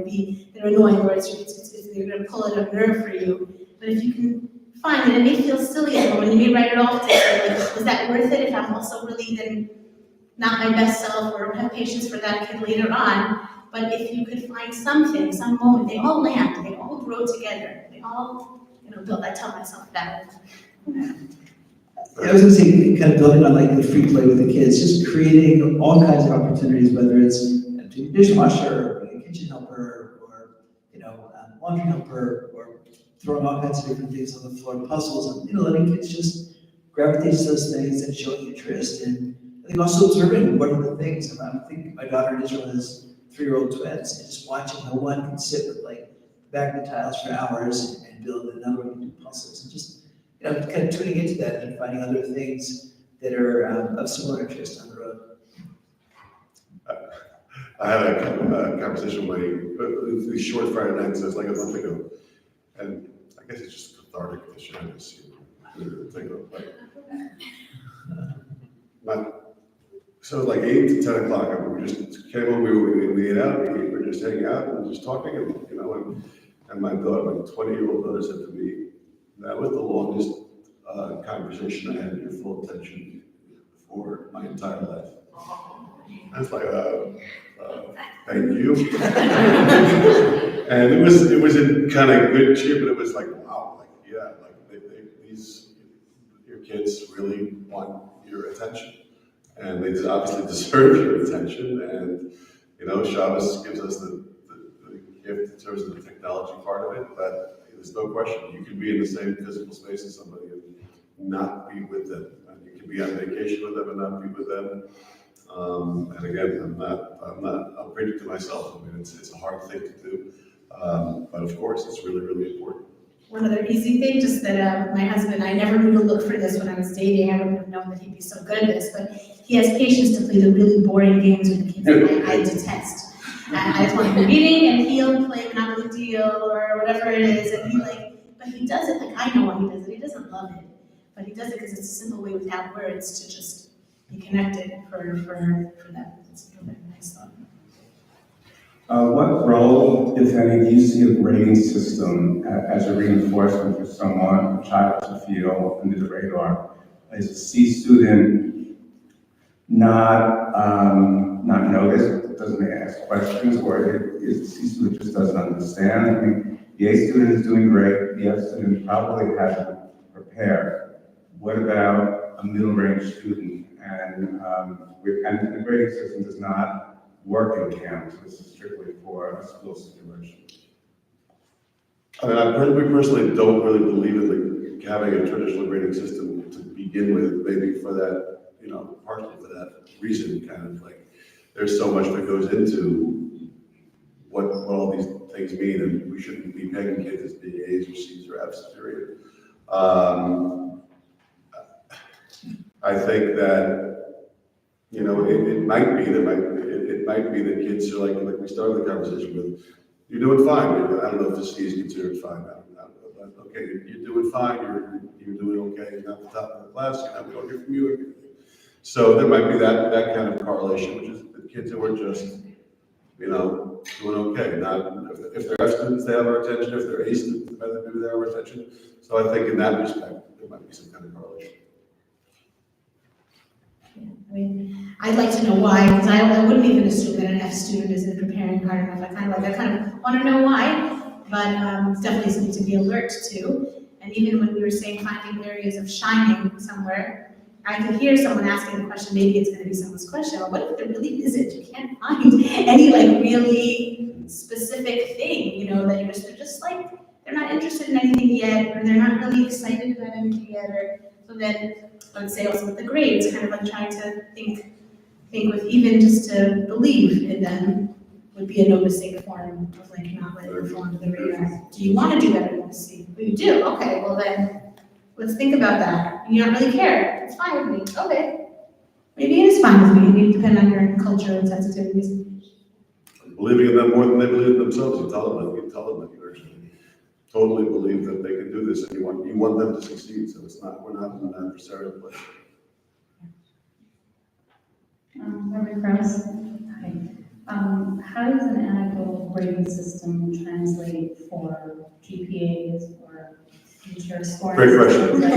they're annoying or they're going to pull it a nerve for you. But if you can find it may feel silly at the moment, you may write it off to say, was that worth it if I'm also really then not my best self or don't have patience for that kid later on? But if you could find something, some moment, they all land, they all grow together, they all, build. I tell myself that. I was going to say, kind of building on the free play with the kids, just creating all kinds of opportunities, whether it's doing a dishwasher or being a kitchen helper or laundry helper or throwing all kinds of different things on the floor, puzzles, and, letting kids just gravitate to those things and showing interest. And I think also observing what are the things. I'm thinking my daughter in Israel has 3-year-old twins, and just watching how one can sit with like magnet tiles for hours and build, and another one can do puzzles, and just kind of tuning into that and finding other things that are of similar interest on the road. I had a conversation with these short Friday nights, like a month ago, and I guess it's just cathartic to share this. So like 8 to 10 o'clock, we just came home, we ate out, we were just hanging out and just talking, and my daughter, my 20-year-old daughter said to me, that was the longest conversation I had your full attention for my entire life. I was like, thank you. And it was in kind of good cheer, but it was like, wow, like, yeah, like your kids really want your attention. And they obviously deserve your attention. And, Shabbos gives us the gift in terms of the technology part of it, but there's no question. You can be in the same physical space as somebody and not be with them. And you can be on vacation with them and not be with them. And again, I'll bring it to myself. I mean, it's a hard thing to do. But of course, it's really, really important. One other easy thing, just that my husband, I never knew to look for this when I was dating. I wouldn't have known that he'd be so good at this, but he has patience to play the really boring games with the kids that I detest. I just want to be reading, and he'll play Monopoly Deal or whatever it is, and but he does it like I know why he does it. He doesn't love it, but he does it because it's a simple way without words to just be connected for them. It's a really nice thought. What role, if any, do you see a grading system as a reinforcement for someone, a child to feel under the radar? Is a C student not noticed, doesn't ask questions, or is the C student just doesn't understand? I mean, the A student is doing great, the F student probably hasn't prepared. What about a middle range student? And the grading system does not work in camps. This is strictly for a school situation. I mean, we personally don't really believe in having a traditional grading system to begin with, maybe for that, partially for that reason, kind of like, there's so much that goes into what all these things mean, and we shouldn't be pegging kids as being A's or C's or F's, period. I think that, it might be that kids are like we started the conversation with, you're doing fine. I don't know if the C is considered fine. But okay, you're doing fine. You're doing okay. You're not the top of the class. We don't hear from you. So there might be that kind of correlation, which is the kids who are just, doing okay. Not if they're F students, they have our attention. If they're A students, maybe they have our attention. So I think in that respect, there might be some kind of correlation. I mean, I'd like to know why, because I wouldn't even assume that an F student isn't preparing hard enough. I kind of want to know why, but it's definitely something to be alert to. And even when we were saying finding areas of shining somewhere, I could hear someone asking a question, maybe it's going to be someone's question, or what if there really isn't? You can't find any really specific thing, that they're just they're not interested in anything yet, or they're not really excited about anything yet, or so then I would say also with the grades, kind of trying to think with even just to believe in them would be a noticing form of not letting it fall under the radar. Do you want to do better than the C? Well, you do. Okay, well then let's think about that. You don't really care. It's fine with me. Okay. Maybe it is fine with me. Maybe it depends on your culture and sensitivities. Believing in them more than they believe in themselves. You tell them that you actually totally believe that they can do this, and you want them to succeed. So we're not in an adversarial place. Rabbi Krauss, hi. How does an anecdotal grading system translate for GPAs or future scores? Great question. There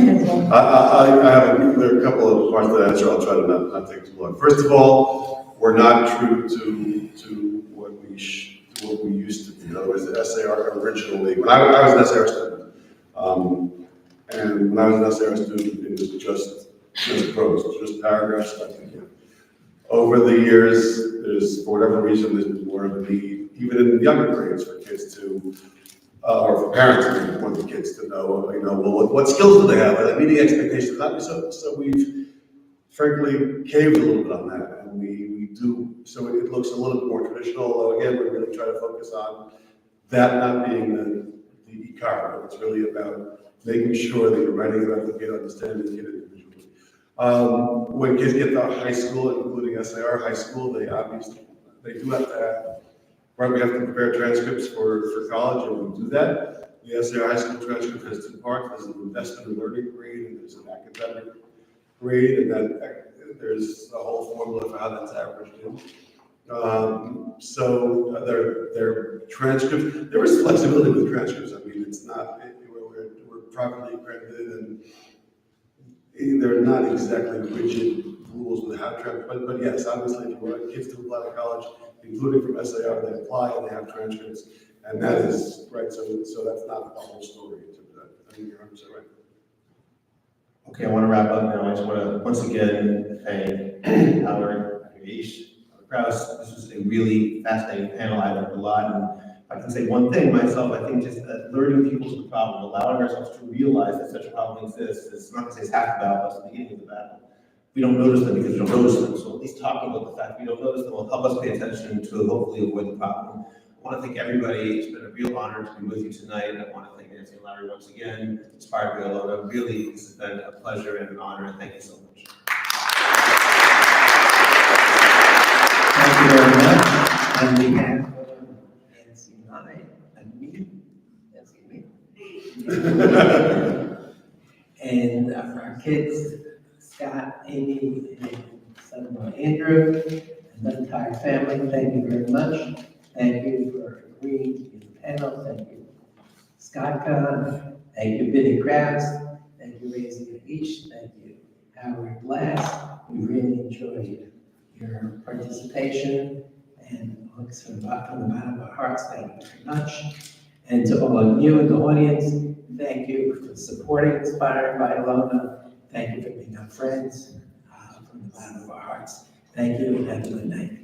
are a couple of parts to the answer. I'll try to not take too long. First of all, we're not true to what we used to be. In other words, the SAR originally, when I was an SAR student, and when I was an SAR student, it was just prose, just paragraphs. Over the years, for whatever reason, there's been more of a need, even in younger grades, for kids to or for parents to want the kids to know, well, what skills do they have? Are they meeting expectations? So we've frankly caved a little bit on that, and we do, so it looks a little bit more traditional, although again, we really try to focus on that not being the e-card, but it's really about making sure that you're writing about the kid, understanding the kid individually. When kids get to high school, including SAR high school, they do have to have, right, we have to prepare transcripts for college, and we do that. The SAR high school transcript has two parts. There's an investment and learning grade, and there's an academic grade, and then there's a whole formula for how that's averaged in. So their transcripts, there is flexibility with transcripts. I mean, it's not, we're properly accredited, and they're not exactly rigid rules with how transcripts, but yes, obviously, if you want kids to apply to college, including from SAR, they apply and they have transcripts, and that is, right, so that's not the whole story in terms of that. I think you're 100% right. Okay, I want to wrap up now. I just want to once again thank Howard, Yaish, Krauss. This was a really fascinating panel. I learned a lot, and if I can say one thing myself, I think just alerting people to the problem, allowing ourselves to realize that such a problem exists. It's not to say it's half the battle, but it's the beginning of the battle. We don't notice them because we don't notice them. So at least talking about the fact we don't notice them will help us pay attention to hopefully avoid the problem. I want to thank everybody. It's been a real honor to be with you tonight. I want to thank Nancy and Larry once again. Inspired by Alona. Really, this has been a pleasure and an honor, and thank you so much. Thank you very much. And we have Nancy and our kids, Scott, Amy, and son-in-law Andrew, and the entire family, thank you very much. Thank you for agreeing to be in the panel. Thank you, Scott Kahn. Thank you, Billy Krauss. Thank you, Rayzel Yaish. Thank you, Howard Blas. We really enjoyed your participation, and from the bottom of our hearts, thank you very much. And to all of you in the audience, thank you for supporting Inspired by Alona. Thank you for being our friends from the bottom of our hearts. Thank you, and have a good night.